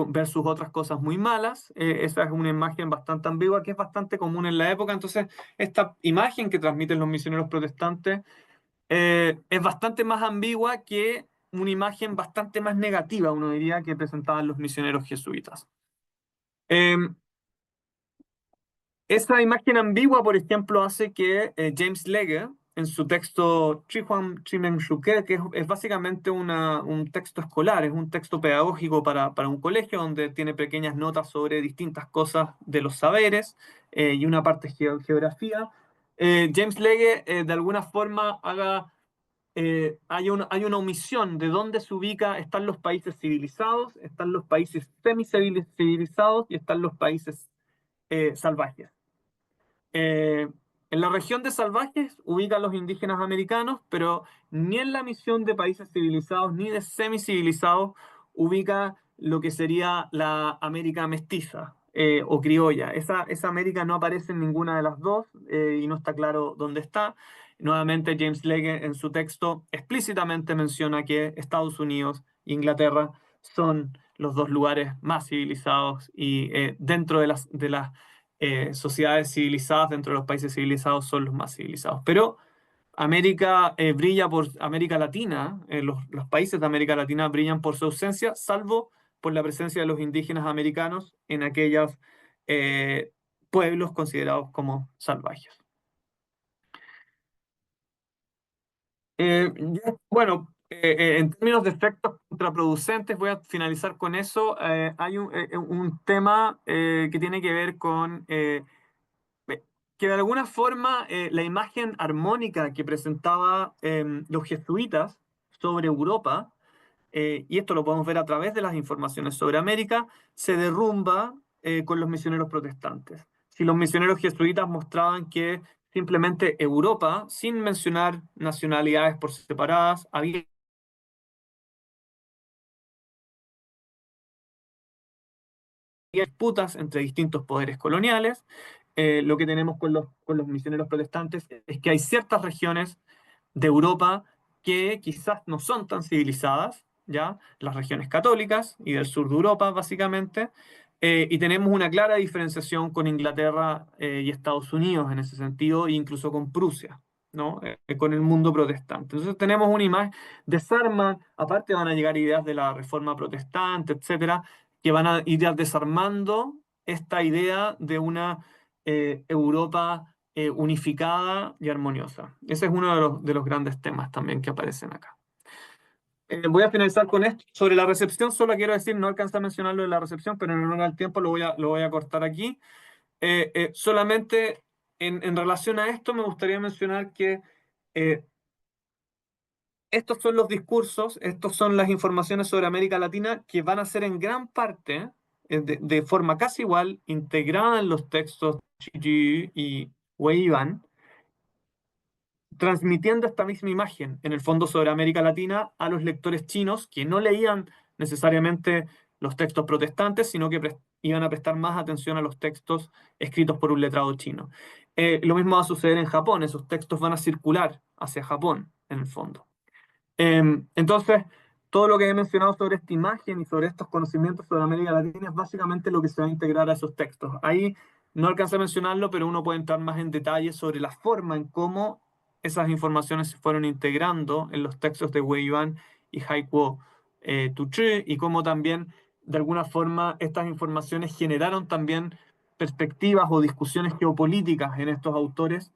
versus otras cosas muy malas. Esa es una imagen bastante ambigua que es bastante común en la época. Entonces, esta imagen que transmiten los misioneros protestantes es bastante más ambigua que una imagen bastante más negativa, uno diría, que presentaban los misioneros jesuitas. Eh, Esa imagen ambigua, por ejemplo, hace que James Legge, en su texto Trijuan Trimenchuque, que es básicamente un texto escolar, es un texto pedagógico para un colegio, donde tiene pequeñas notas sobre distintas cosas de los saberes y una parte geografía. James Legge, de alguna forma, hay una omisión de dónde se ubica, están los países civilizados, están los países semi-civilizados y están los países salvajes. Eh, en la región de salvajes ubica a los indígenas americanos, pero ni en la misión de países civilizados ni de semicivilizados ubica lo que sería la América mestiza o criolla. Esa América no aparece en ninguna de las dos y no está claro dónde está. Nuevamente, James Legge en su texto explícitamente menciona que Estados Unidos e Inglaterra son los dos lugares más civilizados y dentro de las sociedades civilizadas, dentro de los países civilizados, son los más civilizados. Pero América brilla por América Latina, los países de América Latina brillan por su ausencia, salvo por la presencia de los indígenas americanos en aquellos eh, pueblos considerados como salvajes. Bueno, en términos de efectos contraproducentes, voy a finalizar con eso. Hay un tema que tiene que ver con que de alguna forma la imagen armónica que presentaba los jesuitas sobre Europa, y esto lo podemos ver a través de las informaciones sobre América, se derrumba con los misioneros protestantes. Si los misioneros jesuitas mostraban que simplemente Europa, sin mencionar nacionalidades por separadas, había disputas entre distintos poderes coloniales. Lo que tenemos con los misioneros protestantes es que hay ciertas regiones de Europa que quizás no son tan civilizadas, ¿ya? Las regiones católicas y del sur de Europa, básicamente, y tenemos una clara diferenciación con Inglaterra y Estados Unidos en ese sentido, e incluso con Prusia, ¿no? Con el mundo protestante. Entonces tenemos una imagen, desarman, aparte van a llegar ideas de la reforma protestante, etcétera, que van a ir desarmando esta idea de una Europa unificada y armoniosa. Ese es uno de los grandes temas también que aparecen acá. Voy a finalizar con esto. Sobre la recepción, solo quiero decir, no alcanza a mencionar lo de la recepción, pero en honor al tiempo lo voy a cortar aquí. Solamente en relación a esto, me gustaría mencionar que eh, estos son los discursos, estos son las informaciones sobre América Latina que van a ser en gran parte, de forma casi igual, integrada en los textos Gigi y Wei Yuan, transmitiendo esta misma imagen, en el fondo, sobre América Latina a los lectores chinos que no leían necesariamente los textos protestantes, sino que iban a prestar más atención a los textos escritos por un letrado chino. Lo mismo va a suceder en Japón, esos textos van a circular hacia Japón, en el fondo. Entonces, todo lo que he mencionado sobre esta imagen y sobre estos conocimientos sobre América Latina es básicamente lo que se va a integrar a esos textos. Ahí no alcancé a mencionarlo, pero uno puede entrar más en detalle sobre la forma en cómo esas informaciones se fueron integrando en los textos de Wei Yuan y Haikou Tuchi, y cómo también, de alguna forma, estas informaciones generaron también perspectivas o discusiones geopolíticas en estos autores,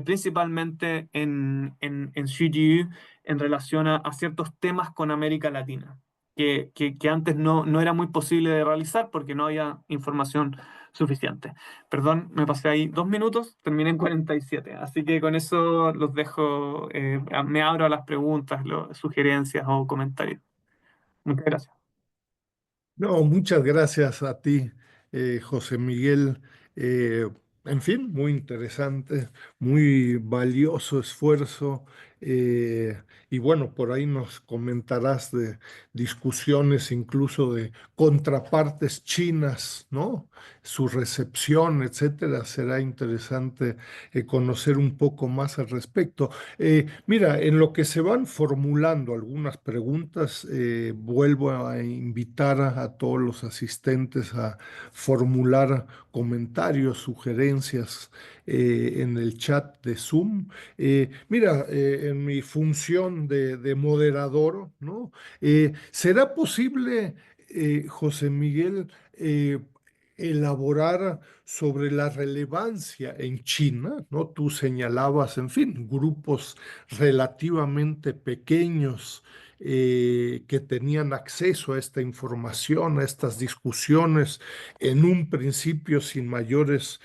principalmente en Xi Ji en relación a ciertos temas con América Latina, que antes no era muy posible de realizar porque no había información suficiente. Perdón, me pasé ahí 2 minutos, terminé en 47, así que con eso los dejo, me abro a las preguntas, sugerencias o comentarios. Muchas gracias. No, muchas gracias a ti, José Miguel. Eh, en fin, muy interesante, muy valioso esfuerzo. Y bueno, por ahí nos comentarás de discusiones incluso de contrapartes chinas, ¿no? Su recepción, etcétera. Será interesante conocer un poco más al respecto. Mira, en lo que se van formulando algunas preguntas, vuelvo a invitar a todos los asistentes a formular comentarios, sugerencias en el chat de Zoom. Mira, en mi función de moderador, ¿no? ¿Será posible, José Miguel, elaborar sobre la relevancia en China, ¿no? Tú señalabas, en fin, grupos relativamente pequeños que tenían acceso a esta información, a estas discusiones, en un principio sin mayores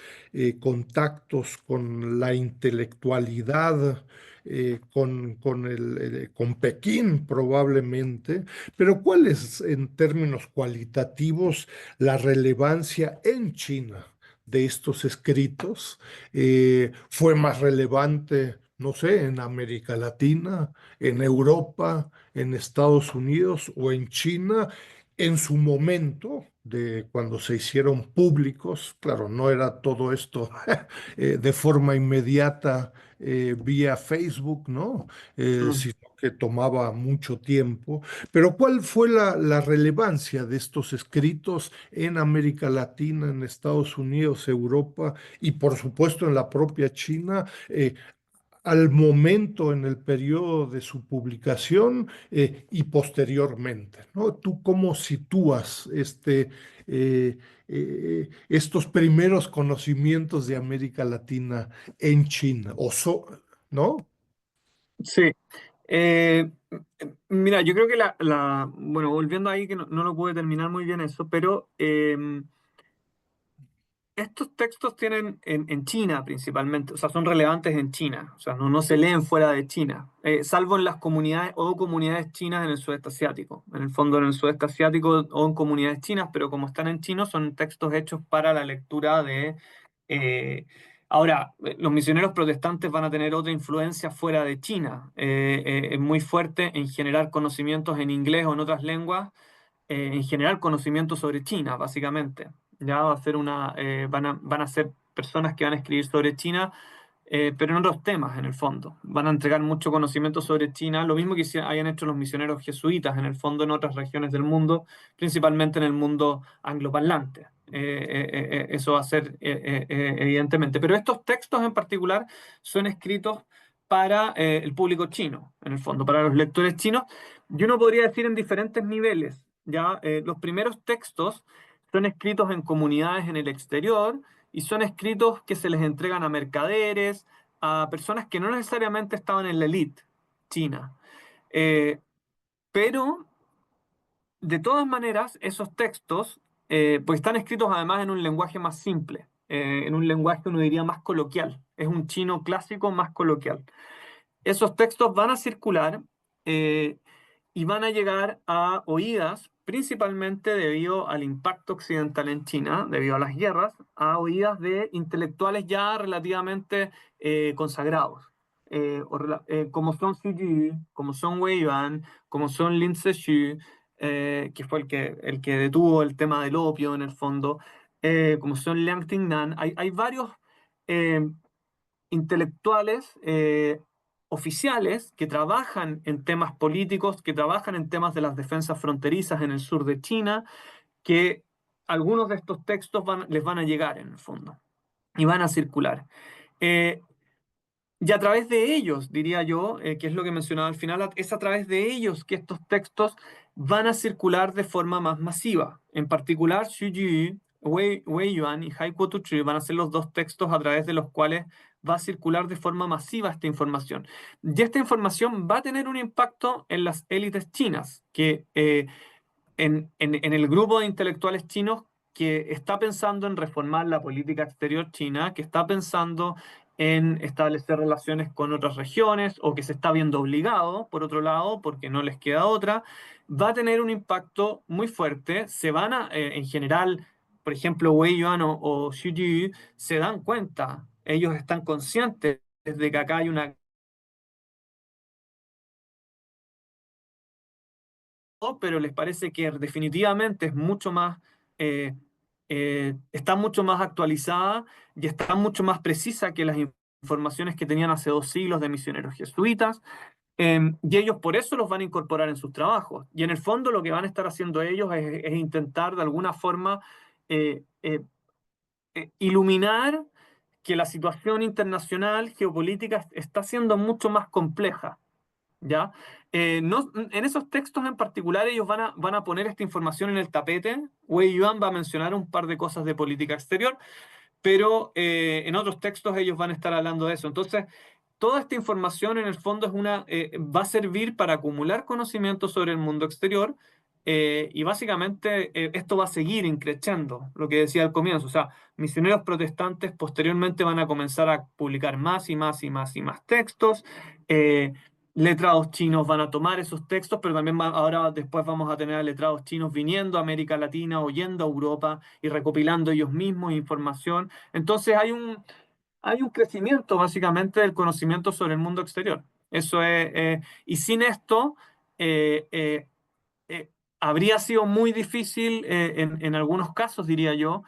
contactos con la intelectualidad. Con Pekín probablemente, pero ¿cuál es en términos cualitativos la relevancia en China de estos escritos? ¿Fue más relevante, no sé, en América Latina, en Europa, en Estados Unidos o en China en su momento? De cuando se hicieron públicos, claro, no era todo esto de forma inmediata vía Facebook, ¿no? Mm. Sino que tomaba mucho tiempo. Pero ¿cuál fue la relevancia de estos escritos en América Latina, en Estados Unidos, Europa y por supuesto en la propia China? Al momento en el periodo de su publicación y posteriormente, ¿no? ¿Tú cómo sitúas estos primeros conocimientos de América Latina en China? ¿No? Sí. Mira, yo creo que bueno, volviendo ahí, que no lo pude terminar muy bien eso, pero estos textos tienen en China principalmente, o sea, son relevantes en China, o sea, no se leen fuera de China, salvo en las comunidades o comunidades chinas en el sudeste asiático. En el fondo, en el sudeste asiático o en comunidades chinas, pero como están en chino, son textos hechos para la lectura de... ahora, los misioneros protestantes van a tener otra influencia fuera de China, es muy fuerte en generar conocimientos en inglés o en otras lenguas, en general conocimiento sobre China, básicamente. Ya va a ser van a ser personas que van a escribir sobre China, pero en otros temas, en el fondo. Van a entregar mucho conocimiento sobre China, lo mismo que hayan hecho los misioneros jesuitas, en el fondo, en otras regiones del mundo, principalmente en el mundo angloparlante. Eso va a ser evidentemente. Pero estos textos en particular son escritos para el público chino, en el fondo, para los lectores chinos. Yo no podría decir en diferentes niveles. Ya, los primeros textos son escritos en comunidades en el exterior y son escritos que se les entregan a mercaderes, a personas que no necesariamente estaban en la elite china. Eh, pero, de todas maneras, esos textos pues están escritos además en un lenguaje más simple, en un lenguaje, uno diría, más coloquial. Es un chino clásico más coloquial. Esos textos van a circular eh, y van a llegar a oídas, principalmente debido al impacto occidental en China, debido a las guerras, a oídas de intelectuales ya relativamente consagrados, como son Xu Yu, como son Wei Yuan, como son Lin Zexu, que fue el que detuvo el tema del opio en el fondo, como son Liang Tingnan. Hay varios eh, intelectuales oficiales que trabajan en temas políticos, que trabajan en temas de las defensas fronterizas en el sur de China, que algunos de estos textos les van a llegar en el fondo y van a circular. Eh, y a través de ellos, diría yo, que es lo que mencionaba al final, es a través de ellos que estos textos van a circular de forma más masiva. En particular, Xu Yu, Wei Yuan y Haiku Tuchi van a ser los dos textos a través de los cuales va a circular de forma masiva esta información. Y esta información va a tener un impacto en las élites chinas, que en el grupo de intelectuales chinos que está pensando en reformar la política exterior china, que está pensando en establecer relaciones con otras regiones o que se está viendo obligado, por otro lado, porque no les queda otra, va a tener un impacto muy fuerte. En general, por ejemplo, Wei Yuan o Xu Yu, se dan cuenta, ellos están conscientes de que acá hay una, pero les parece que definitivamente es mucho más, eh, está mucho más actualizada y está mucho más precisa que las informaciones que tenían hace 2 siglos de misioneros jesuitas, y ellos por eso los van a incorporar en sus trabajos. Y en el fondo lo que van a estar haciendo ellos es intentar de alguna forma eh, eh, iluminar que la situación internacional geopolítica está siendo mucho más compleja. ¿Ya? En esos textos en particular ellos van a poner esta información en el tapete. Wei Yuan va a mencionar un par de cosas de política exterior, pero en otros textos ellos van a estar hablando de eso. Entonces, toda esta información en el fondo va a servir para acumular conocimiento sobre el mundo exterior, y básicamente esto va a seguir increciendo, lo que decía al comienzo. O sea, misioneros protestantes posteriormente van a comenzar a publicar más y más y más y más textos. eh, Letrados chinos van a tomar esos textos, pero también ahora después vamos a tener a letrados chinos viniendo a América Latina o yendo a Europa y recopilando ellos mismos información. Entonces hay un crecimiento básicamente del conocimiento sobre el mundo exterior. Y sin esto, eh, eh, eh, habría sido muy difícil, en algunos casos, diría yo,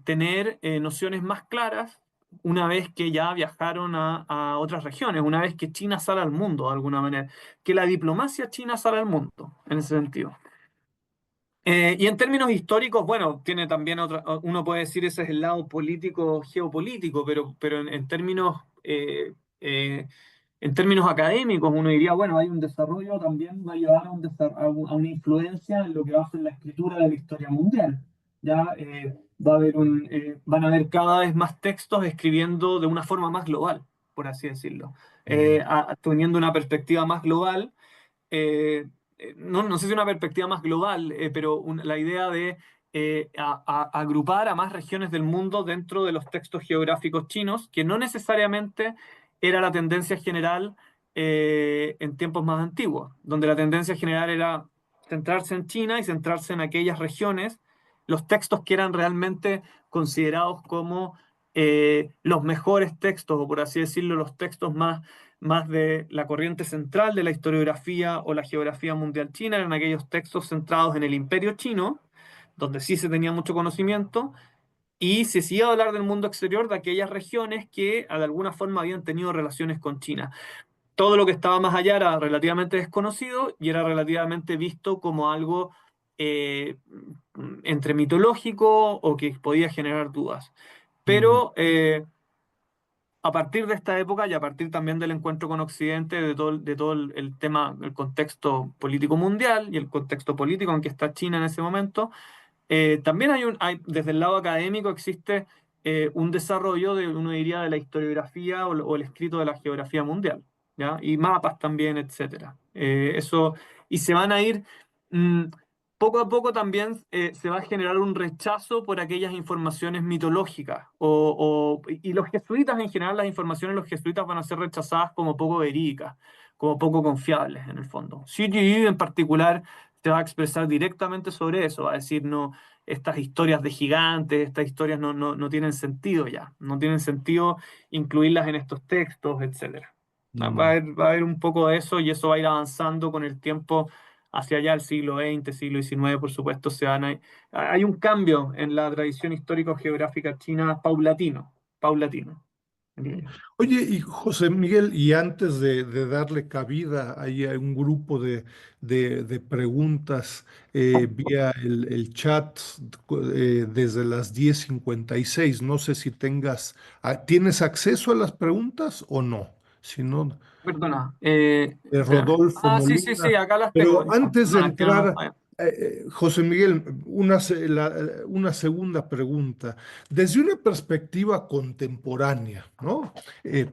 tener nociones más claras una vez que ya viajaron a otras regiones, una vez que China sale al mundo de alguna manera, que la diplomacia china sale al mundo, en ese sentido. Y en términos históricos, bueno, tiene también uno puede decir ese es el lado político, geopolítico, pero en términos académicos, uno diría, bueno, hay un desarrollo, también va a llevar a una influencia en lo que va a ser la escritura de la historia mundial. Ya van a haber cada vez más textos escribiendo de una forma más global, por así decirlo, Mm. teniendo una perspectiva más global, no sé si una perspectiva más global, pero la idea de agrupar a más regiones del mundo dentro de los textos geográficos chinos, que no necesariamente era la tendencia general en tiempos más antiguos, donde la tendencia general era centrarse en China y centrarse en aquellas regiones, los textos que eran realmente considerados como los mejores textos, o por así decirlo, los textos más de la corriente central de la historiografía o la geografía mundial china, eran aquellos textos centrados en el imperio chino, donde sí se tenía mucho conocimiento, y se sigue a hablar del mundo exterior de aquellas regiones que de alguna forma habían tenido relaciones con China. Todo lo que estaba más allá era relativamente desconocido y era relativamente visto como algo eh, entre mitológico o que podía generar dudas. Mm, Pero a partir de esta época y a partir también del encuentro con Occidente, de todo el tema, el contexto político mundial y el contexto político en que está China en ese momento, también desde el lado académico existe un desarrollo de, uno diría, de la historiografía o el escrito de la geografía mundial, ¿ya? Y mapas también, etcétera. Eso, y se van a ir, mm, poco a poco también se va a generar un rechazo por aquellas informaciones mitológicas, y los jesuitas en general, las informaciones de los jesuitas van a ser rechazadas como poco verídicas, como poco confiables en el fondo. Xi Yi en particular se va a expresar directamente sobre eso, va a decir, no, estas historias de gigantes, estas historias no tienen sentido ya, no tienen sentido incluirlas en estos textos, etcétera. mm. Va a haber un poco de eso y eso va a ir avanzando con el tiempo hacia allá, el siglo XX, siglo XIX, por supuesto, hay un cambio en la tradición histórico-geográfica china paulatino, paulatino, diría yo. Oye, y José Miguel, y antes de darle cabida ahí a un grupo de preguntas vía el chat desde las 10:56, no sé si ¿tienes acceso a las preguntas o no? Si no, Perdona, de espérame. Rodolfo Ah, sí, sí, sí, Molina. acá las tengo. Pero Ya. antes de No, es que no las entrar, José Miguel, una segunda pregunta. Desde una perspectiva contemporánea, ¿no?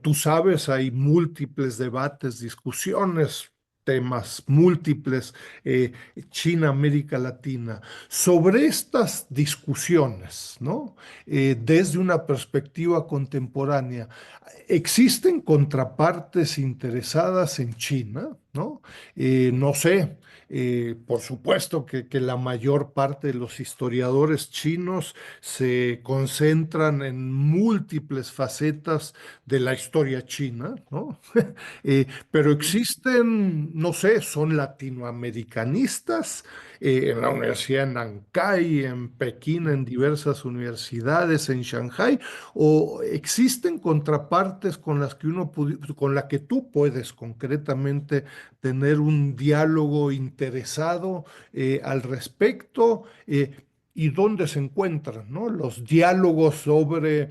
Tú sabes, hay múltiples debates, discusiones, temas múltiples, eh, China, América Latina. Sobre estas discusiones, ¿no? Desde una perspectiva contemporánea. Existen contrapartes interesadas en China, ¿no? No sé, por supuesto que la mayor parte de los historiadores chinos se concentran en múltiples facetas de la historia china, ¿no? Pero existen, no sé, son latinoamericanistas en la Universidad de Nankai, en Pekín, en diversas universidades, en Shanghái, o existen contrapartes con las que con la que tú puedes concretamente tener un diálogo interesado al respecto. ¿Y dónde se encuentran, ¿no? Los diálogos sobre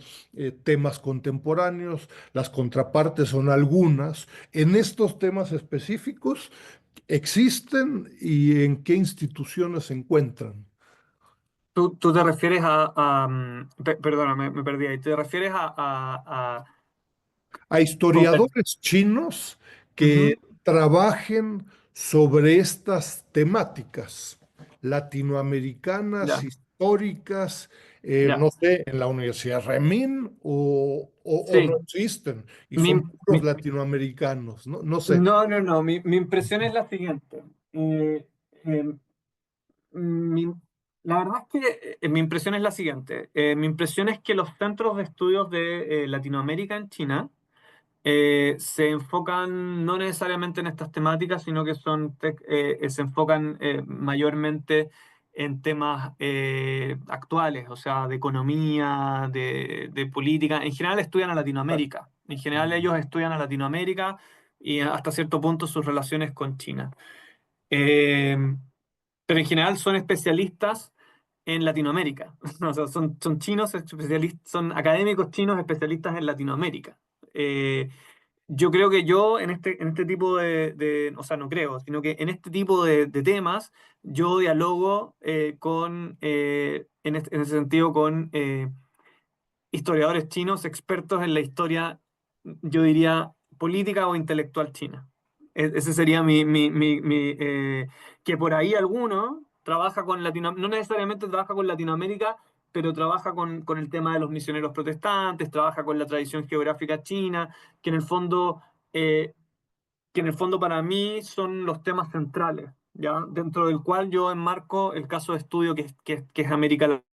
temas contemporáneos, las contrapartes son algunas. En estos temas específicos, ¿existen y en qué instituciones se encuentran? Tú te refieres perdona, me perdí ahí. ¿Te refieres A historiadores chinos que Ujú, trabajen sobre estas temáticas latinoamericanas, ya, históricas, ya. no sé, en la Universidad Remín o no Sí. existen y Mi, son puros mi- latinoamericanos, no, no sé. no. Mi impresión es la siguiente. Eh, mi- la verdad es que mi impresión es la siguiente. Mi impresión es que los centros de estudios de Latinoamérica en China se enfocan no necesariamente en estas temáticas, sino que se enfocan mayormente en temas actuales, o sea, de economía, de política. En general estudian a Latinoamérica. En general ellos estudian a Latinoamérica y hasta cierto punto sus relaciones con China. Eh, pero en general son especialistas en Latinoamérica. O sea, son chinos especialistas, son académicos chinos especialistas en Latinoamérica. Yo creo que yo en este tipo o sea, no creo, sino que en este tipo de temas, yo dialogo en ese sentido con historiadores chinos expertos en la historia, yo diría, política o intelectual china. Ese sería que por ahí algunos trabaja con no necesariamente trabaja con Latinoamérica, pero trabaja con el tema de los misioneros protestantes, trabaja con la tradición geográfica china, que en el fondo, eh, que en el fondo para mí son los temas centrales, ¿ya? Dentro del cual yo enmarco el caso de estudio que es América Latina.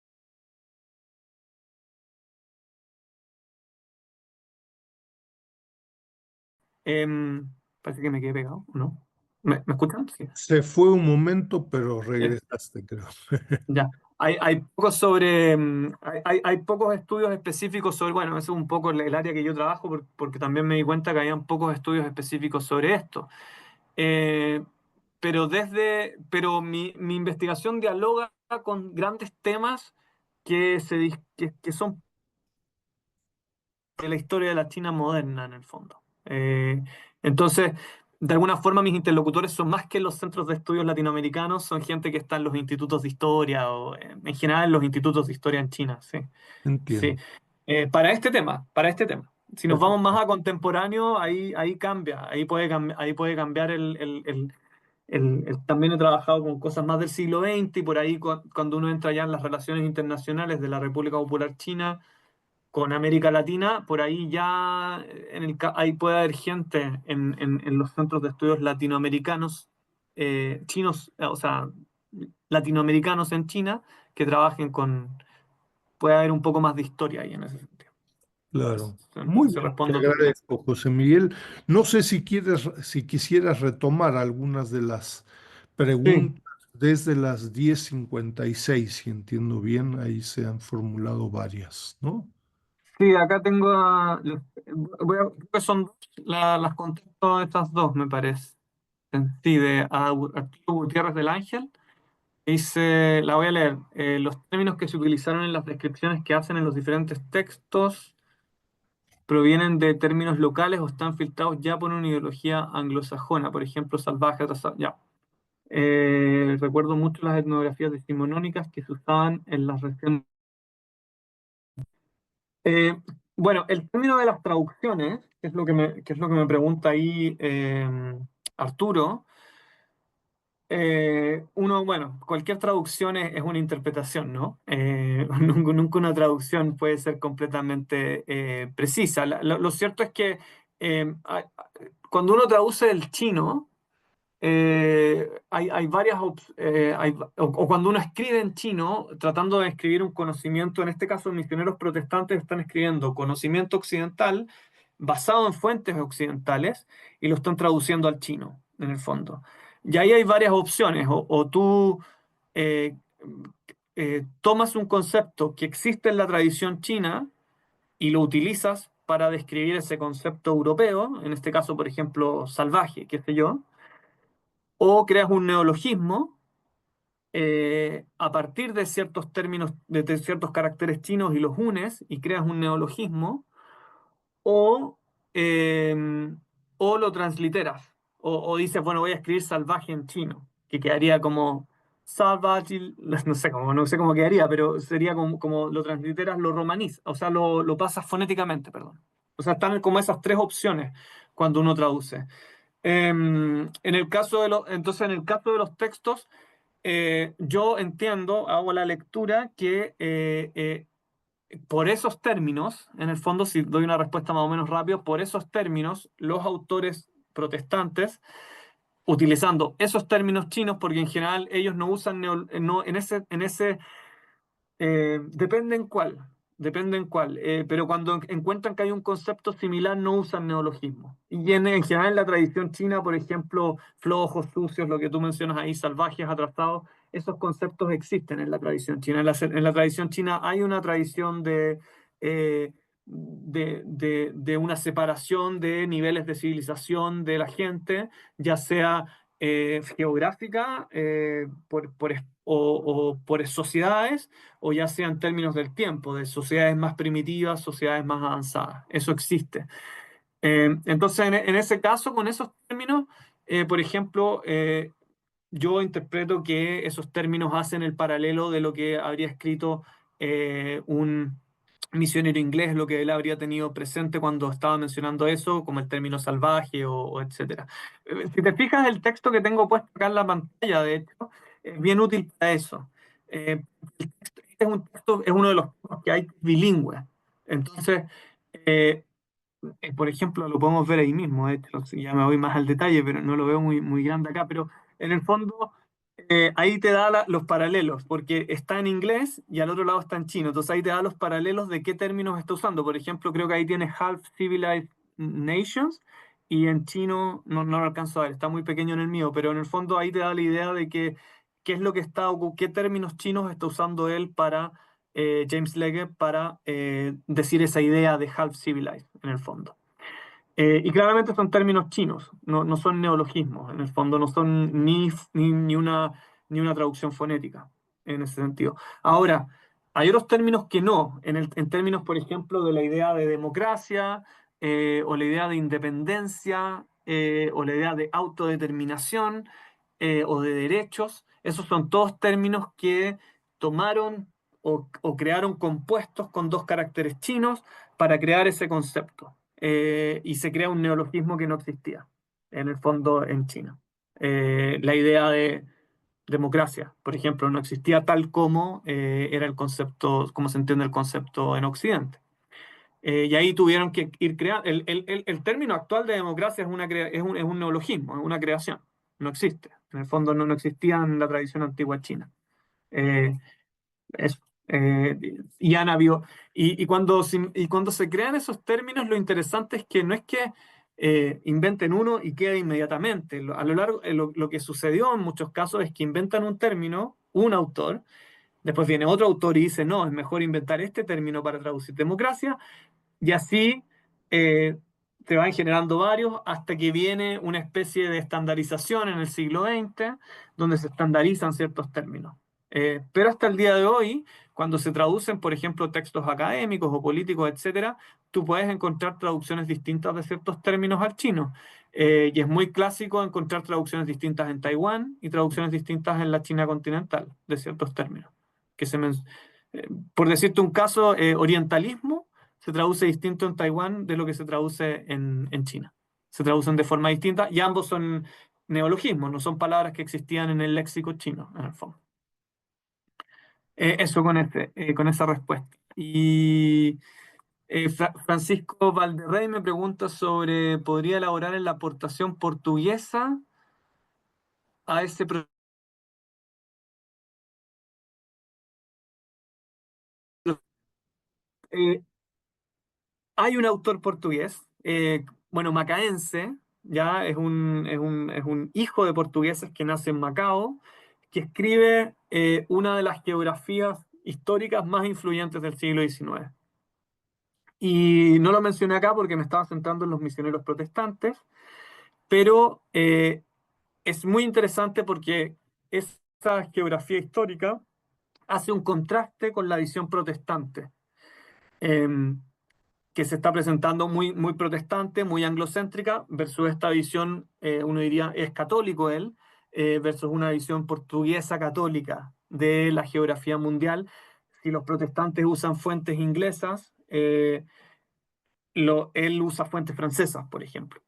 Parece que me quedé pegado, ¿no? ¿Me escuchan? Sí. Se fue un momento, pero regresaste, creo. Ya. Hay pocos sobre, hay pocos estudios específicos sobre, bueno, eso es un poco el área que yo trabajo porque también me di cuenta que habían pocos estudios específicos sobre esto. Eh, pero mi investigación dialoga con grandes temas que son de la historia de la China moderna, en el fondo. Entonces, de alguna forma, mis interlocutores son más que los centros de estudios latinoamericanos, son gente que está en los institutos de historia o en general en los institutos de historia en China, sí. Sí. Entiendo. Para este tema, para este tema. Si nos Ok, vamos más a contemporáneo, ahí cambia, ahí puede cambiar también he trabajado con cosas más del siglo XX y por ahí cuando uno entra ya en las relaciones internacionales de la República Popular China con América Latina, por ahí ya ahí puede haber gente en los centros de estudios latinoamericanos, chinos, o sea, latinoamericanos en China, que trabajen puede haber un poco más de historia ahí en ese sentido. claro. No Muy sé si bien, te respondo a tu pregunta. agradezco, José Miguel. No sé si quisieras retomar algunas de las Sí, preguntas desde las 10:56, si entiendo bien, ahí se han formulado varias, ¿no? sí, acá tengo creo que son dos, las contesto estas dos, me parece. Sí, de Arturo Gutiérrez del Ángel. Dice, la voy a leer. Los términos que se utilizaron en las descripciones que hacen en los diferentes textos provienen de términos locales o están filtrados ya por una ideología anglosajona, por ejemplo, salvaje, ya. Recuerdo mucho las etnografías decimonónicas que se usaban en las regiones. Eh, bueno, el término de las traducciones, que es lo que me pregunta ahí Arturo. Bueno, cualquier traducción es una interpretación, ¿no? Nunca una traducción puede ser completamente precisa. Lo cierto es que cuando uno traduce del chino, hay varias o cuando uno escribe en chino, tratando de escribir un conocimiento, en este caso misioneros protestantes están escribiendo conocimiento occidental basado en fuentes occidentales y lo están traduciendo al chino, en el fondo. Y ahí hay varias opciones, o tú eh, tomas un concepto que existe en la tradición china y lo utilizas para describir ese concepto europeo, en este caso, por ejemplo, salvaje, qué sé yo, o creas un neologismo a partir de ciertos términos, de ciertos caracteres chinos y los unes y creas un neologismo, o, eh, o lo transliteras, o dices, bueno, voy a escribir salvaje en chino, que quedaría como salvaje, no sé cómo quedaría, pero sería como lo transliteras, lo romanizas, o sea, lo pasas fonéticamente, perdón. O sea, están como esas tres opciones cuando uno traduce. Entonces, en el caso de los textos, yo entiendo, hago la lectura que por esos términos, en el fondo, si doy una respuesta más o menos rápido, por esos términos, los autores protestantes, utilizando esos términos chinos, porque en general ellos no usan, no, depende en cuál, pero cuando encuentran que hay un concepto similar no usan neologismo. Y en general en la tradición china, por ejemplo, flojos, sucios, lo que tú mencionas ahí, salvajes, atrasados, esos conceptos existen en la tradición china. En la tradición china hay una tradición eh, de una separación de niveles de civilización de la gente, ya sea geográfica o por sociedades, o ya sea en términos del tiempo, de sociedades más primitivas, sociedades más avanzadas. Eso existe. Entonces, en ese caso, con esos términos, por ejemplo, yo interpreto que esos términos hacen el paralelo de lo que habría escrito un misionero inglés, lo que él habría tenido presente cuando estaba mencionando eso, como el término salvaje o etcétera. Si te fijas, el texto que tengo puesto acá en la pantalla, de hecho, es bien útil para eso. El texto, este es un texto, es uno de los que hay bilingües. Entonces, eh, por ejemplo, lo podemos ver ahí mismo, ya me voy más al detalle, pero no lo veo muy grande acá, pero en el fondo ahí te da los paralelos, porque está en inglés y al otro lado está en chino, entonces ahí te da los paralelos de qué términos está usando. Por ejemplo, creo que ahí tienes Half Civilized Nations y en chino no lo alcanzo a ver, está muy pequeño en el mío, pero en el fondo ahí te da la idea de que qué es lo que está, qué términos chinos está usando él para James Legge para decir esa idea de half civilized, en el fondo. Y claramente son términos chinos, no son neologismos, en el fondo no son ni una traducción fonética en ese sentido. Ahora, hay otros términos que no, en términos, por ejemplo, de la idea de democracia, o la idea de independencia, o la idea de autodeterminación, o de derechos. Esos son todos términos que tomaron o crearon compuestos con dos caracteres chinos para crear ese concepto. Y se crea un neologismo que no existía, en el fondo, en China. La idea de democracia, por ejemplo, no existía tal como era el concepto, como se entiende el concepto en Occidente. Y ahí tuvieron que ir creando. El término actual de democracia es un neologismo, es una creación. No existe. En el fondo no existía en la tradición antigua china. Eh, eso. Y han habido. Y cuando se crean esos términos, lo interesante es que no es que inventen uno y quede inmediatamente. A lo largo, lo que sucedió en muchos casos es que inventan un término, un autor, después viene otro autor y dice, no, es mejor inventar este término para traducir democracia, y así eh, se van generando varios hasta que viene una especie de estandarización en el siglo XX, donde se estandarizan ciertos términos. Pero hasta el día de hoy, cuando se traducen, por ejemplo, textos académicos o políticos, etcétera, tú puedes encontrar traducciones distintas de ciertos términos al chino. Y es muy clásico encontrar traducciones distintas en Taiwán y traducciones distintas en la China continental de ciertos términos. Que se men- por decirte un caso, orientalismo se traduce distinto en Taiwán de lo que se traduce en China. Se traducen de forma distinta y ambos son neologismos, no son palabras que existían en el léxico chino, en el fondo. Eso con esa respuesta. Y Francisco Valderrey me pregunta sobre, ¿podría elaborar en la aportación portuguesa a ese proyecto? Hay un autor portugués, bueno, macaense, ya es un hijo de portugueses que nace en Macao, que escribe una de las geografías históricas más influyentes del siglo XIX. Y no lo mencioné acá porque me estaba centrando en los misioneros protestantes, pero es muy interesante porque esa geografía histórica hace un contraste con la visión protestante. Em, que se está presentando muy protestante, muy anglocéntrica, versus esta visión, uno diría, es católico él, versus una visión portuguesa católica de la geografía mundial. Si los protestantes usan fuentes inglesas, él usa fuentes francesas, por ejemplo.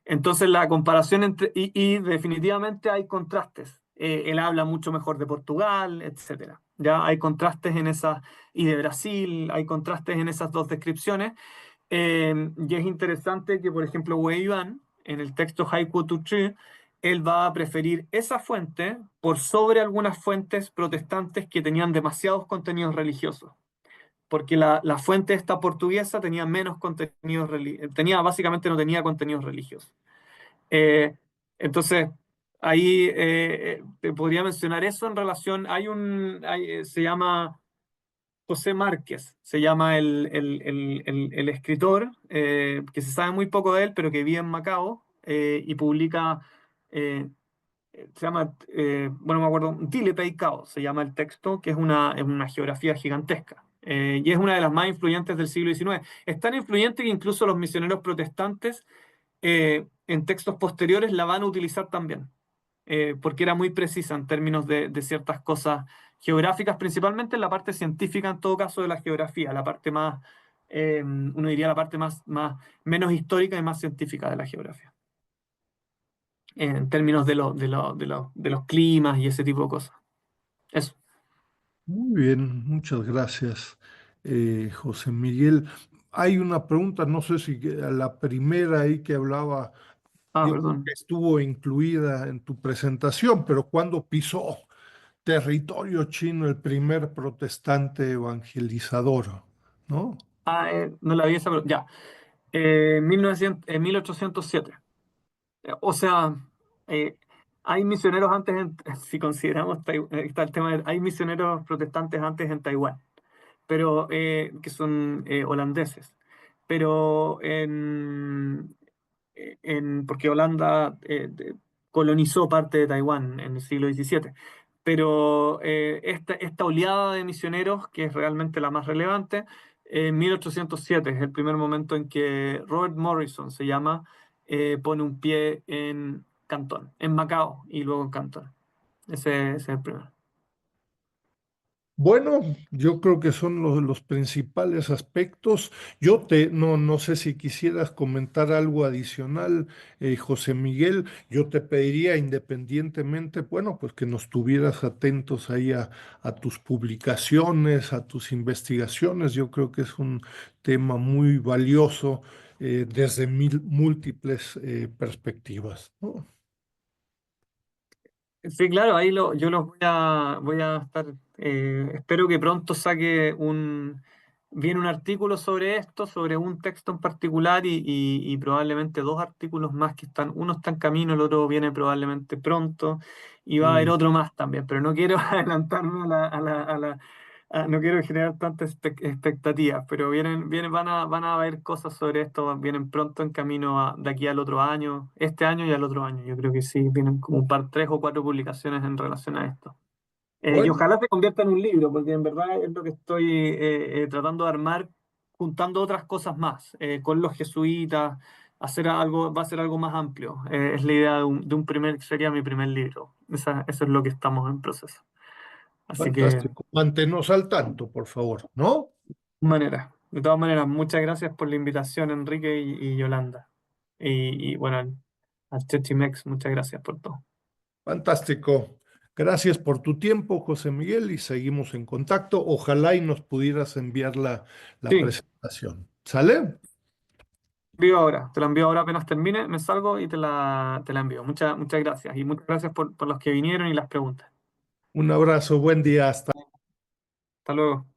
Entonces la comparación y definitivamente hay contrastes. Él habla mucho mejor de Portugal, etcétera. Ya hay contrastes en esas, y de Brasil, hay contrastes en esas dos descripciones. Y es interesante que, por ejemplo, Wei Yuan, en el texto Haiku Tu Chi, él va a preferir esa fuente por sobre algunas fuentes protestantes que tenían demasiados contenidos religiosos. Porque la fuente esta portuguesa tenía menos contenidos religiosos, básicamente no tenía contenidos religiosos. Eh, entonces, ahí te podría mencionar eso en relación, se llama José Márquez, se llama el escritor, que se sabe muy poco de él, pero que vive en Macao y publica, eh, se llama, bueno, me acuerdo, Dile Peicao, se llama el texto, que es una geografía gigantesca. Y es una de las más influyentes del siglo XIX. Es tan influyente que incluso los misioneros protestantes en textos posteriores la van a utilizar también, porque era muy precisa en términos de ciertas cosas geográficas, principalmente en la parte científica, en todo caso, de la geografía, la parte más, uno diría la parte menos histórica y más científica de la geografía, en términos de los climas y ese tipo de cosas. Eso. Muy bien, muchas gracias, José Miguel. Hay una pregunta, no sé si a la primera ahí que hablaba, Ah, yo creo que perdón. estuvo incluida en tu presentación, pero ¿cuándo pisó territorio chino el primer protestante evangelizador? ¿No? Ah, no la vi esa, pero ya. 1807. O sea, eh, hay misioneros antes, si consideramos, está el tema hay misioneros protestantes antes en Taiwán, pero que son holandeses. Pero porque Holanda colonizó parte de Taiwán en el siglo XVII. Pero esta oleada de misioneros, que es realmente la más relevante, en 1807 es el primer momento en que Robert Morrison se llama, pone un pie en Cantón, en Macao y luego en Cantón. Ese es el primero. Bueno, yo creo que son los principales aspectos. No sé si quisieras comentar algo adicional, José Miguel. Yo te pediría independientemente, bueno, pues que nos tuvieras atentos ahí a tus publicaciones, a tus investigaciones. Yo creo que es un tema muy valioso desde múltiples perspectivas, ¿no? Sí, claro, ahí yo los voy a estar, espero que pronto viene un artículo sobre esto, sobre un texto en particular y probablemente dos artículos más uno está en camino, el otro viene probablemente pronto y va a haber Mm. otro más también, pero no quiero adelantarme no quiero generar tantas expectativas, pero van a haber cosas sobre esto, vienen pronto en camino de aquí al otro año, este año y al otro año. Yo creo que sí, vienen como tres o cuatro publicaciones en relación a esto. Y Bueno. ojalá se convierta en un libro, porque en verdad es lo que estoy tratando de armar, juntando otras cosas más, con los jesuitas, hacer algo, va a ser algo más amplio. Es la idea sería mi primer libro. Eso es lo que estamos en proceso. Así que Fantástico. Mantenos al tanto, por favor, ¿no? de todas maneras, muchas gracias por la invitación, Enrique y Yolanda. Y bueno, al Chechimex, muchas gracias por todo. Fantástico. Gracias por tu tiempo, José Miguel, y seguimos en contacto. Ojalá y nos pudieras enviar la Sí, presentación. ¿Sale? te la envío ahora apenas termine, me salgo y te la envío. Muchas gracias. Y muchas gracias por los que vinieron y las preguntas. Un abrazo, buen día, hasta Hasta luego.